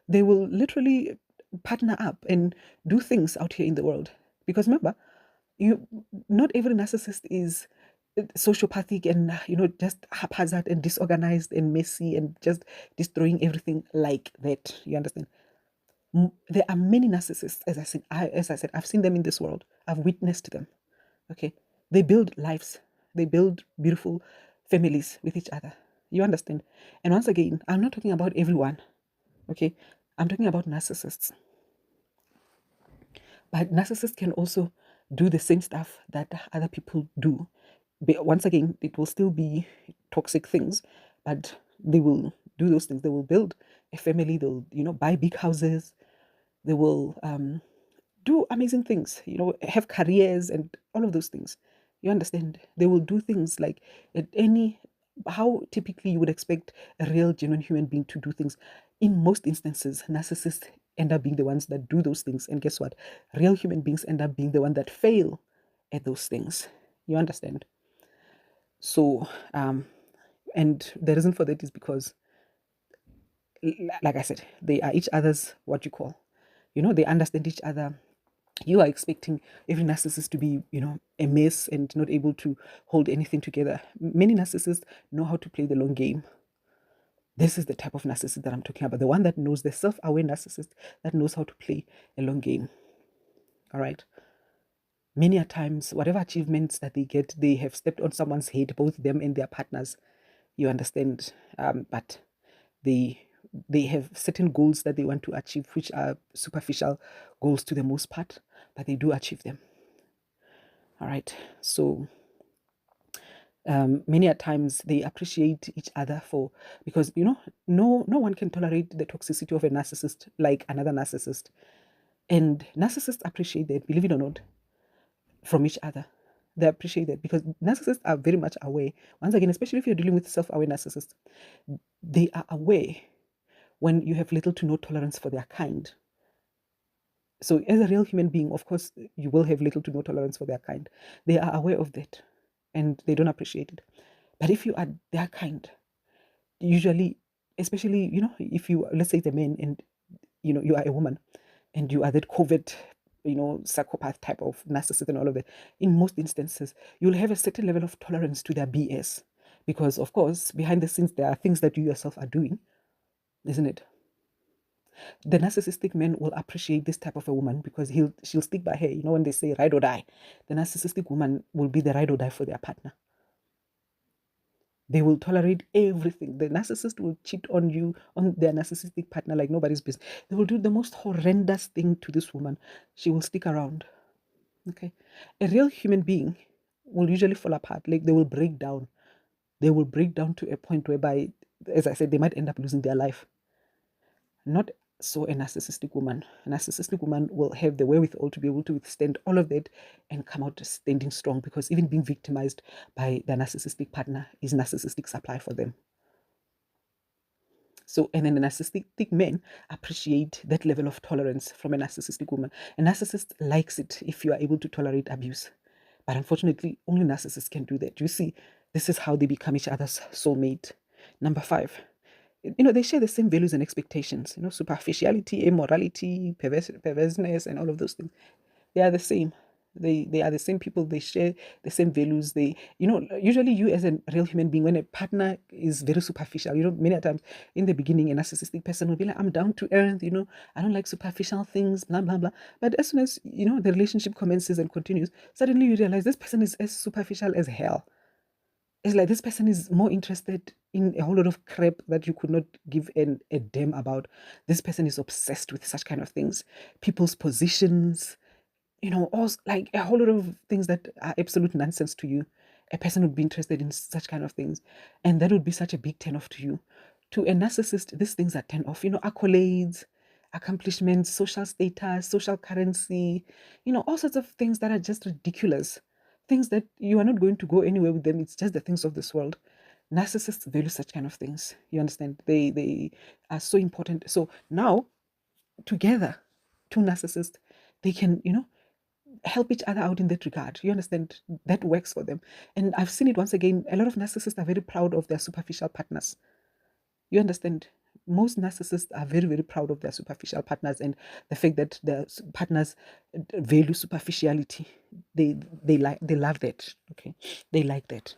They will literally partner up and do things out here in the world. Because remember, you not every narcissist is sociopathic and just haphazard and disorganized and messy and just destroying everything like that. You understand? There are many narcissists, as I said, I've seen them in this world. I've witnessed them. Okay, they build lives. They build beautiful families with each other. You understand? And once again, I'm not talking about everyone. Okay, I'm talking about narcissists. But narcissists can also do the same stuff that other people do. But once again, it will still be toxic things, but they will do those things. They will build a family. They'll, buy big houses. They will do amazing things, have careers and all of those things. You understand? They will do things like how typically you would expect a real, genuine human being to do things. In most instances, narcissists end up being the ones that do those things. And guess what? Real human beings end up being the one that fail at those things. You understand? So, and the reason for that is because, like I said, they are each other's what you call, they understand each other. You are expecting every narcissist to be, a mess and not able to hold anything together. Many narcissists know how to play the long game. This is the type of narcissist that I'm talking about. The one that knows, the self-aware narcissist that knows how to play a long game. All right. Many a times, whatever achievements that they get, they have stepped on someone's head, both them and their partners. You understand? But they have certain goals that they want to achieve, which are superficial goals to the most part, but they do achieve them. All right. So many a times they appreciate each other because no one can tolerate the toxicity of a narcissist like another narcissist, and narcissists appreciate that, believe it or not, from each other. They appreciate that because narcissists are very much aware. Once again, especially if you're dealing with self-aware narcissists, they are aware when you have little to no tolerance for their kind. So as a real human being, of course, you will have little to no tolerance for their kind. They are aware of that and they don't appreciate it. But if you are their kind, usually, especially, if you, let's say, the man and, you are a woman and you are that covert, psychopath type of narcissist and all of that, in most instances, you'll have a certain level of tolerance to their BS. Because, of course, behind the scenes, there are things that you yourself are doing, isn't it? The narcissistic man will appreciate this type of a woman because she'll stick by her. When they say ride or die, the narcissistic woman will be the ride or die for their partner. They will tolerate everything. The narcissist will cheat on you, on their narcissistic partner like nobody's business. They will do the most horrendous thing to this woman. She will stick around. Okay. A real human being will usually fall apart. Like they will break down. They will break down to a point whereby, as I said, they might end up losing their life. Not so a narcissistic woman. A narcissistic woman will have the wherewithal to be able to withstand all of that and come out standing strong, because even being victimized by their narcissistic partner is narcissistic supply for them. So, and then the narcissistic men appreciate that level of tolerance from a narcissistic woman. A narcissist likes it if you are able to tolerate abuse. But unfortunately, only narcissists can do that. You see, this is how they become each other's soulmate. Number 5. They share the same values and expectations, superficiality, immorality, perverseness, and all of those things. They are the same. They are the same people. They share the same values. Usually you as a real human being, when a partner is very superficial, many times in the beginning, a narcissistic person will be like, I'm down to earth, I don't like superficial things, blah, blah, blah. But as soon as, the relationship commences and continues, suddenly you realize this person is as superficial as hell. It's like this person is more interested in a whole lot of crap that you could not give a damn about. This person is obsessed with such kind of things. People's positions, also like a whole lot of things that are absolute nonsense to you. A person would be interested in such kind of things. And that would be such a big turn off to you. To a narcissist, these things are turn off. Accolades, accomplishments, social status, social currency, all sorts of things that are just ridiculous. Things that you are not going to go anywhere with them. It's just the things of this world. Narcissists value such kind of things. You understand? They are so important. So now, together, two narcissists, they can, help each other out in that regard. You understand? That works for them. And I've seen it once again. A lot of narcissists are very proud of their superficial partners. You understand? most narcissists are very, very proud of their superficial partners and the fact that their partners value superficiality. They love that. Okay, they like that.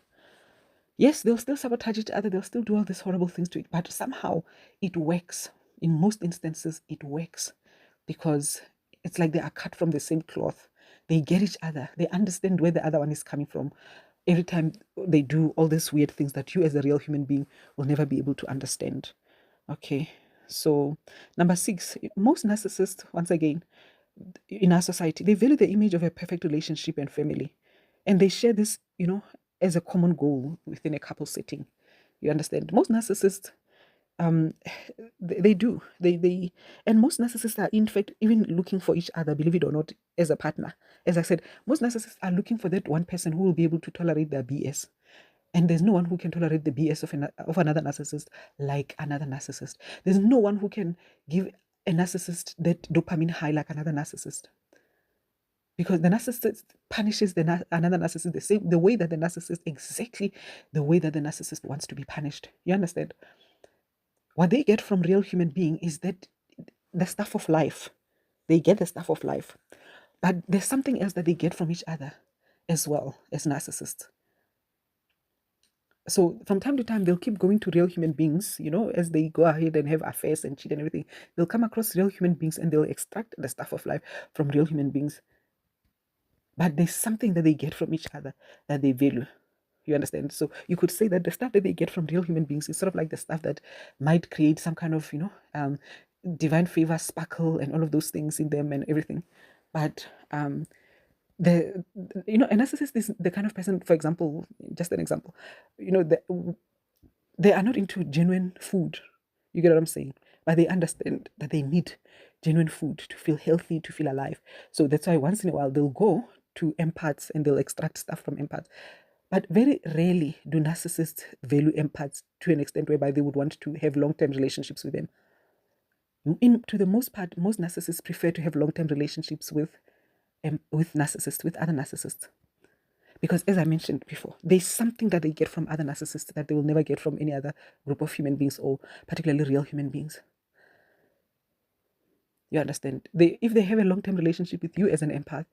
Yes, they'll still sabotage each other. They'll still do all these horrible things to it, but somehow it works. In most instances, it works because it's like they are cut from the same cloth. They get each other. They understand where the other one is coming from. Every time they do all these weird things that you, as a real human being, will never be able to understand. Okay, so number 6, most narcissists, once again, in our society, they value the image of a perfect relationship and family, and they share this, as a common goal within a couple setting. You understand? Most narcissists, um, they do. And most narcissists are, in fact, even looking for each other, believe it or not, as a partner. As I said, most narcissists are looking for that one person who will be able to tolerate their BS. And there's no one who can tolerate the BS of another narcissist like another narcissist. There's no one who can give a narcissist that dopamine high like another narcissist. Because the narcissist punishes another narcissist the way that the narcissist, exactly the way that the narcissist wants to be punished. You understand? What they get from real human being is that the stuff of life. They get the stuff of life. But there's something else that they get from each other as well as narcissists. So from time to time, they'll keep going to real human beings, as they go ahead and have affairs and cheat and everything. They'll come across real human beings and they'll extract the stuff of life from real human beings. But there's something that they get from each other that they value. You understand? So you could say that the stuff that they get from real human beings is sort of like the stuff that might create some kind of, divine favor, sparkle, and all of those things in them and everything. But a narcissist is the kind of person, for example, just an example, they are not into genuine food. You get what I'm saying? But they understand that they need genuine food to feel healthy, to feel alive. So that's why once in a while they'll go to empaths and they'll extract stuff from empaths. But very rarely do narcissists value empaths to an extent whereby they would want to have long-term relationships with them. To the most part, most narcissists prefer to have long-term relationships with narcissists, with other narcissists. Because as I mentioned before, there's something that they get from other narcissists that they will never get from any other group of human beings, or particularly real human beings. You understand? If they have a long-term relationship with you as an empath,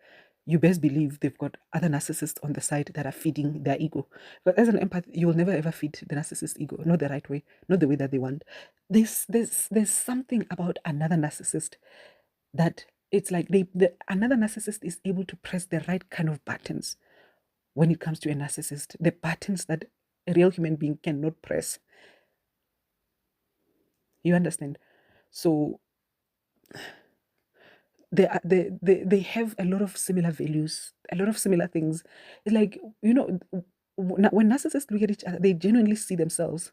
you best believe they've got other narcissists on the side that are feeding their ego. But as an empath, you will never ever feed the narcissist ego, not the right way, not the way that they want. There's something about another narcissist that it's like another narcissist is able to press the right kind of buttons when it comes to a narcissist, the buttons that a real human being cannot press. You understand? So they have a lot of similar values, a lot of similar things. It's like, when narcissists look at each other, they genuinely see themselves.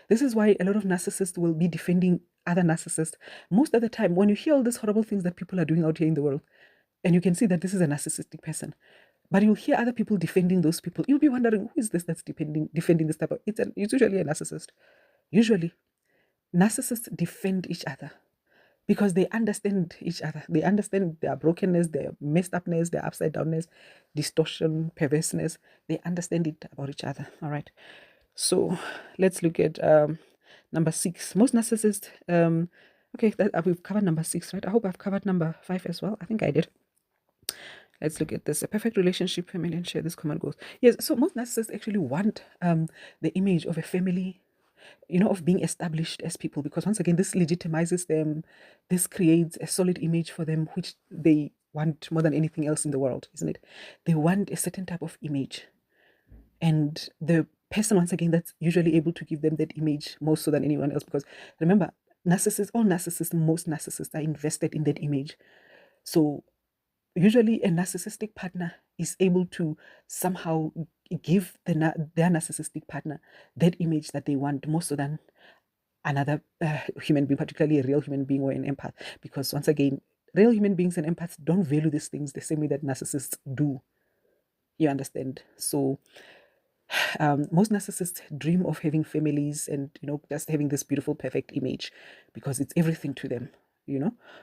This is why a lot of narcissists will be defending other narcissists. Most of the time, when you hear all these horrible things that people are doing out here in the world, and you can see that this is a narcissistic person, but you'll hear other people defending those people, you'll be wondering, who is this that's defending this type of... It's usually a narcissist. Usually, narcissists defend each other because they understand each other. They understand their brokenness, their messed upness, their upside downness, distortion, perverseness. They understand it about each other. All right. So let's look at number 6. Most narcissists. Okay, we've covered number 6, right? I hope I've covered number 5 as well. I think I did. Let's look at this. A perfect relationship, family, and share this common goals. Yes, so most narcissists actually want the image of a family, of being established as people, because once again, this legitimizes them. This creates a solid image for them, which they want more than anything else in the world, isn't it? They want a certain type of image. And the person, once again, that's usually able to give them that image more so than anyone else, because remember, most narcissists are invested in that image. So usually a narcissistic partner is able to somehow give their narcissistic partner that image that they want more so than another human being, particularly a real human being or an empath. Because once again, real human beings and empaths don't value these things the same way that narcissists do. You understand? So most narcissists dream of having families and, just having this beautiful, perfect image because it's everything to them.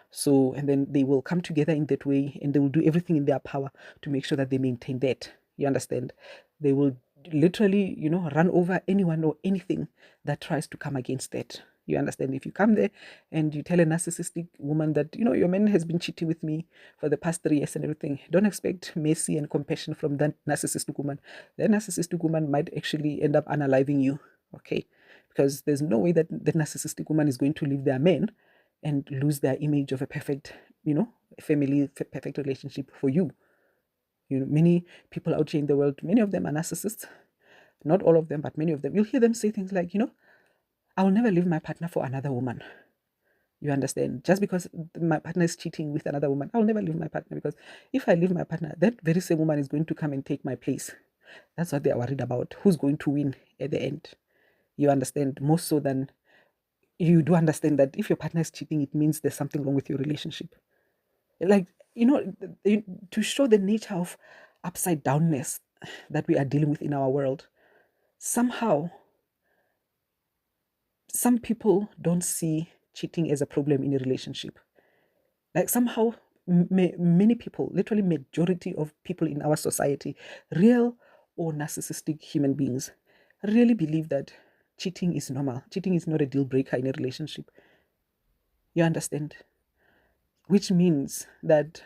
So, and then they will come together in that way and they will do everything in their power to make sure that they maintain that. You understand? They will literally, run over anyone or anything that tries to come against that. You understand? If you come there and you tell a narcissistic woman that, your man has been cheating with me for the past 3 years and everything, don't expect mercy and compassion from that narcissistic woman. That narcissistic woman might actually end up unaliving you, okay? Because there's no way that the narcissistic woman is going to leave their man and lose their image of a perfect, family, perfect relationship for you. Many people out here in the world, many of them are narcissists. Not all of them, but many of them. You'll hear them say things like, I will never leave my partner for another woman. You understand? Just because my partner is cheating with another woman, I'll never leave my partner, because if I leave my partner, that very same woman is going to come and take my place. That's what they are worried about. Who's going to win at the end? You understand? More so than you do understand that if your partner is cheating, it means there's something wrong with your relationship. Like, to show the nature of upside downness that we are dealing with in our world, somehow, some people don't see cheating as a problem in a relationship. Like somehow, many people, literally majority of people in our society, real or narcissistic human beings, really believe that cheating is normal. Cheating is not a deal breaker in a relationship. You understand? Which means that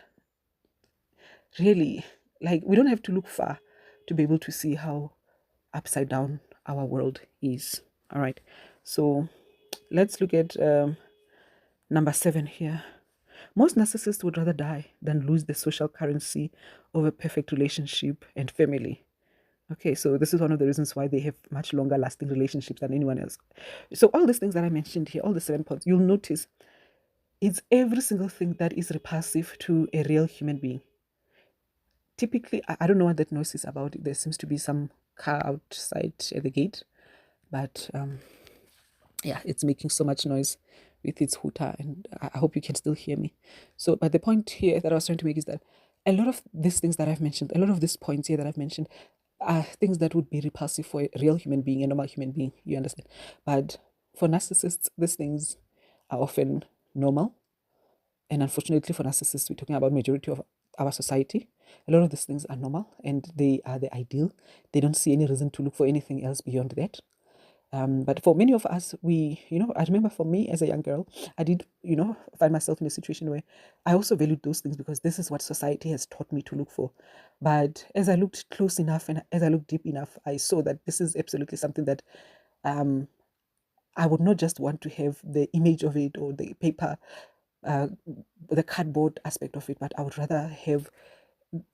really, like, we don't have to look far to be able to see how upside down our world is. All right. So let's look at number 7 here. Most narcissists would rather die than lose the social currency of a perfect relationship and family. Okay, so this is one of the reasons why they have much longer lasting relationships than anyone else. So all these things that I mentioned here, all the 7 points, you'll notice it's every single thing that is repulsive to a real human being. Typically, I don't know what that noise is about. There seems to be some car outside at the gate, but yeah, it's making so much noise with its hooter, and I hope you can still hear me. So, but the point here that I was trying to make is that a lot of these things that I've mentioned, a lot of these points here that I've mentioned, are things that would be repulsive for a real human being, a normal human being, you understand? But for narcissists, these things are often normal. And unfortunately for narcissists, we're talking about majority of our society. A lot of these things are normal and they are the ideal. They don't see any reason to look for anything else beyond that. But for many of us, I remember for me as a young girl, I did, find myself in a situation where I also valued those things because this is what society has taught me to look for. But as I looked close enough and as I looked deep enough, I saw that this is absolutely something that I would not just want to have the image of it or the paper, the cardboard aspect of it, but I would rather have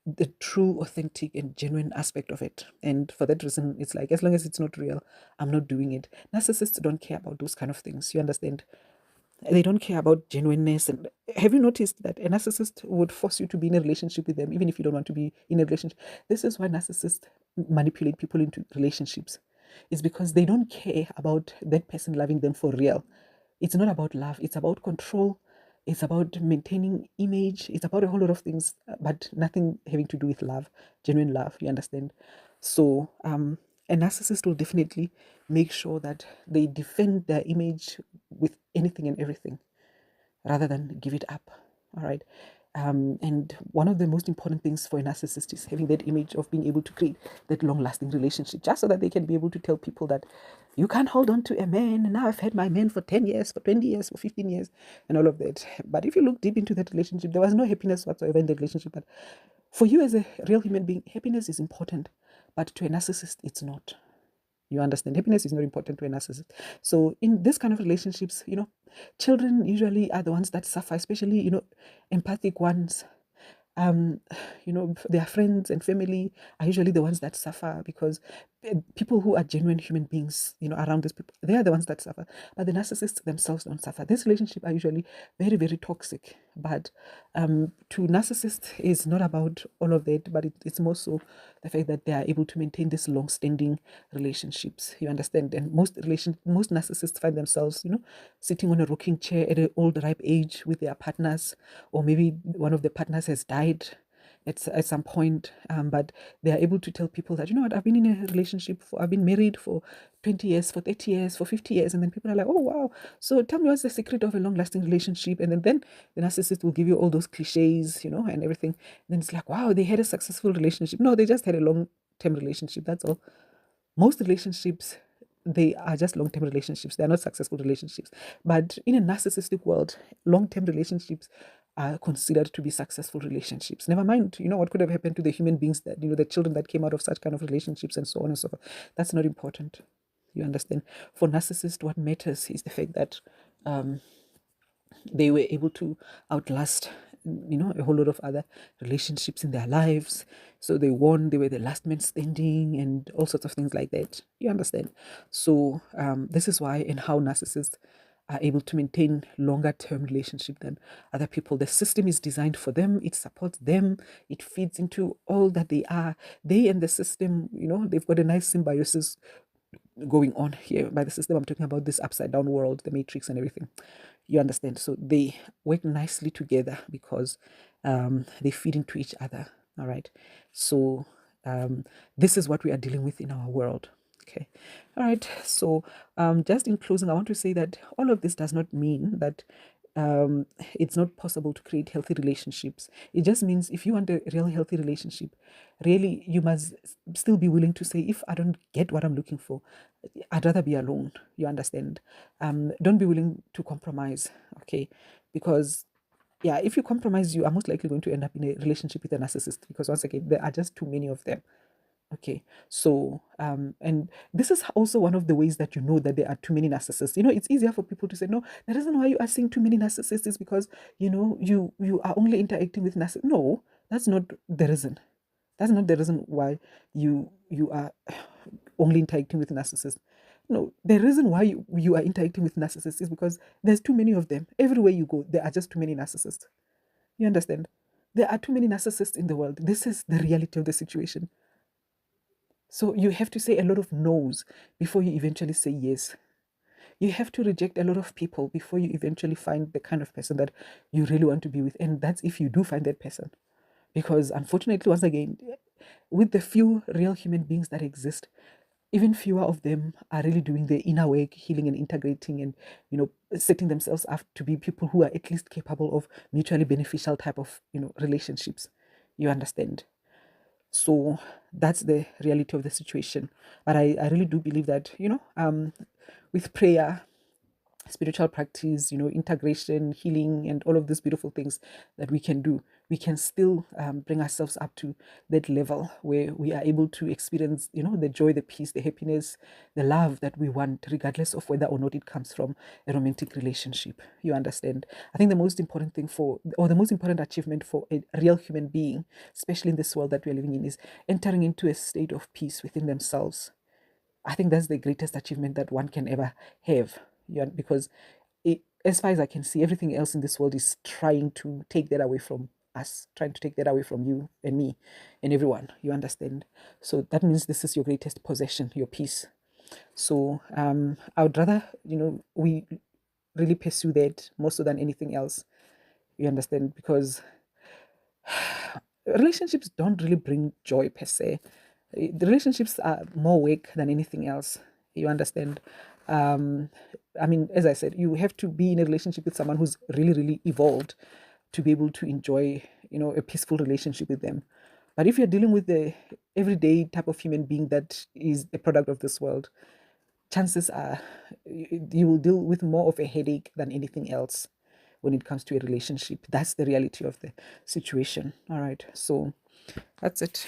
the true, authentic, and genuine aspect of it. And for that reason, it's like, as long as it's not real, I'm not doing it. Narcissists don't care about those kind of things. You understand? They don't care about genuineness. And have you noticed that a narcissist would force you to be in a relationship with them, even if you don't want to be in a relationship? This is why narcissists manipulate people into relationships. It's because they don't care about that person loving them for real. It's not about love. It's about control. It's about maintaining image. It's about a whole lot of things, but nothing having to do with love, genuine love. You understand? So, a narcissist will definitely make sure that they defend their image with anything and everything rather than give it up. All right. And one of the most important things for a narcissist is having that image of being able to create that long-lasting relationship, just so that they can be able to tell people that you can't hold on to a man. Now I've had my man for 10 years, for 20 years, for 15 years, and all of that. But if you look deep into that relationship, there was no happiness whatsoever in the relationship. But for you as a real human being, happiness is important. But to a narcissist, it's not. You understand? Happiness is not important to a narcissist. So in this kind of relationships, children usually are the ones that suffer, especially, empathic ones. Their friends and family are usually the ones that suffer because people who are genuine human beings, around these people, they are the ones that suffer. But the narcissists themselves don't suffer. These relationships are usually very, very toxic. But to narcissists, it's not about all of that, but it's more so the fact that they are able to maintain these long-standing relationships. You understand? And most narcissists find themselves, sitting on a rocking chair at an old ripe age with their partners, or maybe one of the partners has died at some point, but they are able to tell people that, I've been in a relationship I've been married for 20 years, for 30 years, for 50 years, and then people are like, oh wow, so tell me what's the secret of a long-lasting relationship? And then the narcissist will give you all those cliches, and everything. And then it's like, wow, they had a successful relationship. No, they just had a long-term relationship, that's all. Most relationships they are just long-term relationships. They're not successful relationships. But in a narcissistic world, long-term relationships are considered to be successful relationships. Never mind, what could have happened to the human beings that, the children that came out of such kind of relationships and so on and so forth. That's not important. You understand? For narcissists, what matters is the fact that they were able to outlast a whole lot of other relationships in their lives. So they won, they were the last man standing and all sorts of things like that. You understand? So this is why and how narcissists are able to maintain longer term relationship than other people. The system is designed for them, it supports them, it feeds into all that they are. They and the system, they've got a nice symbiosis going on here. By the system, I'm talking about this upside down world, the matrix and everything. You understand? So they work nicely together because they feed into each other. All right. So this is what we are dealing with in our world. Okay. All right. So just in closing, I want to say that all of this does not mean that it's not possible to create healthy relationships. It just means if you want a real healthy relationship, really, you must still be willing to say, if I don't get what I'm looking for, I'd rather be alone. You understand? Don't be willing to compromise, okay? Because yeah, if you compromise, you are most likely going to end up in a relationship with a narcissist, because once again, there are just too many of them. Okay, so and this is also one of the ways that you know that there are too many narcissists. It's easier for people to say, no, the reason why you are seeing too many narcissists is because you are only interacting with narcissists. No, that's not the reason. That's not the reason why you are only interacting with narcissists. No, the reason why you are interacting with narcissists is because there's too many of them. Everywhere you go, there are just too many narcissists. You understand? There are too many narcissists in the world. This is the reality of the situation. So you have to say a lot of no's before you eventually say yes. You have to reject a lot of people before you eventually find the kind of person that you really want to be with. And that's if you do find that person. Because unfortunately, once again, with the few real human beings that exist, even fewer of them are really doing the inner work, healing and integrating and, setting themselves up to be people who are at least capable of mutually beneficial type of, relationships. You understand? So that's the reality of the situation. But I really do believe that, with prayer, spiritual practice, integration, healing, and all of these beautiful things that we can do, we can still bring ourselves up to that level where we are able to experience, the joy, the peace, the happiness, the love that we want, regardless of whether or not it comes from a romantic relationship. You understand? I think the most important thing the most important achievement for a real human being, especially in this world that we're living in, is entering into a state of peace within themselves. I think that's the greatest achievement that one can ever have. Because as far as I can see, everything else in this world is trying to take that away from us, trying to take that away from you and me and everyone. You understand? So that means this is your greatest possession, your peace. So I would rather, we really pursue that more so than anything else. You understand? Because relationships don't really bring joy per se. The relationships are more work than anything else. You understand? As I said, you have to be in a relationship with someone who's really, really evolved to be able to enjoy, a peaceful relationship with them. But if you're dealing with the everyday type of human being that is a product of this world, chances are you will deal with more of a headache than anything else when it comes to a relationship. That's the reality of the situation. All right. So that's it.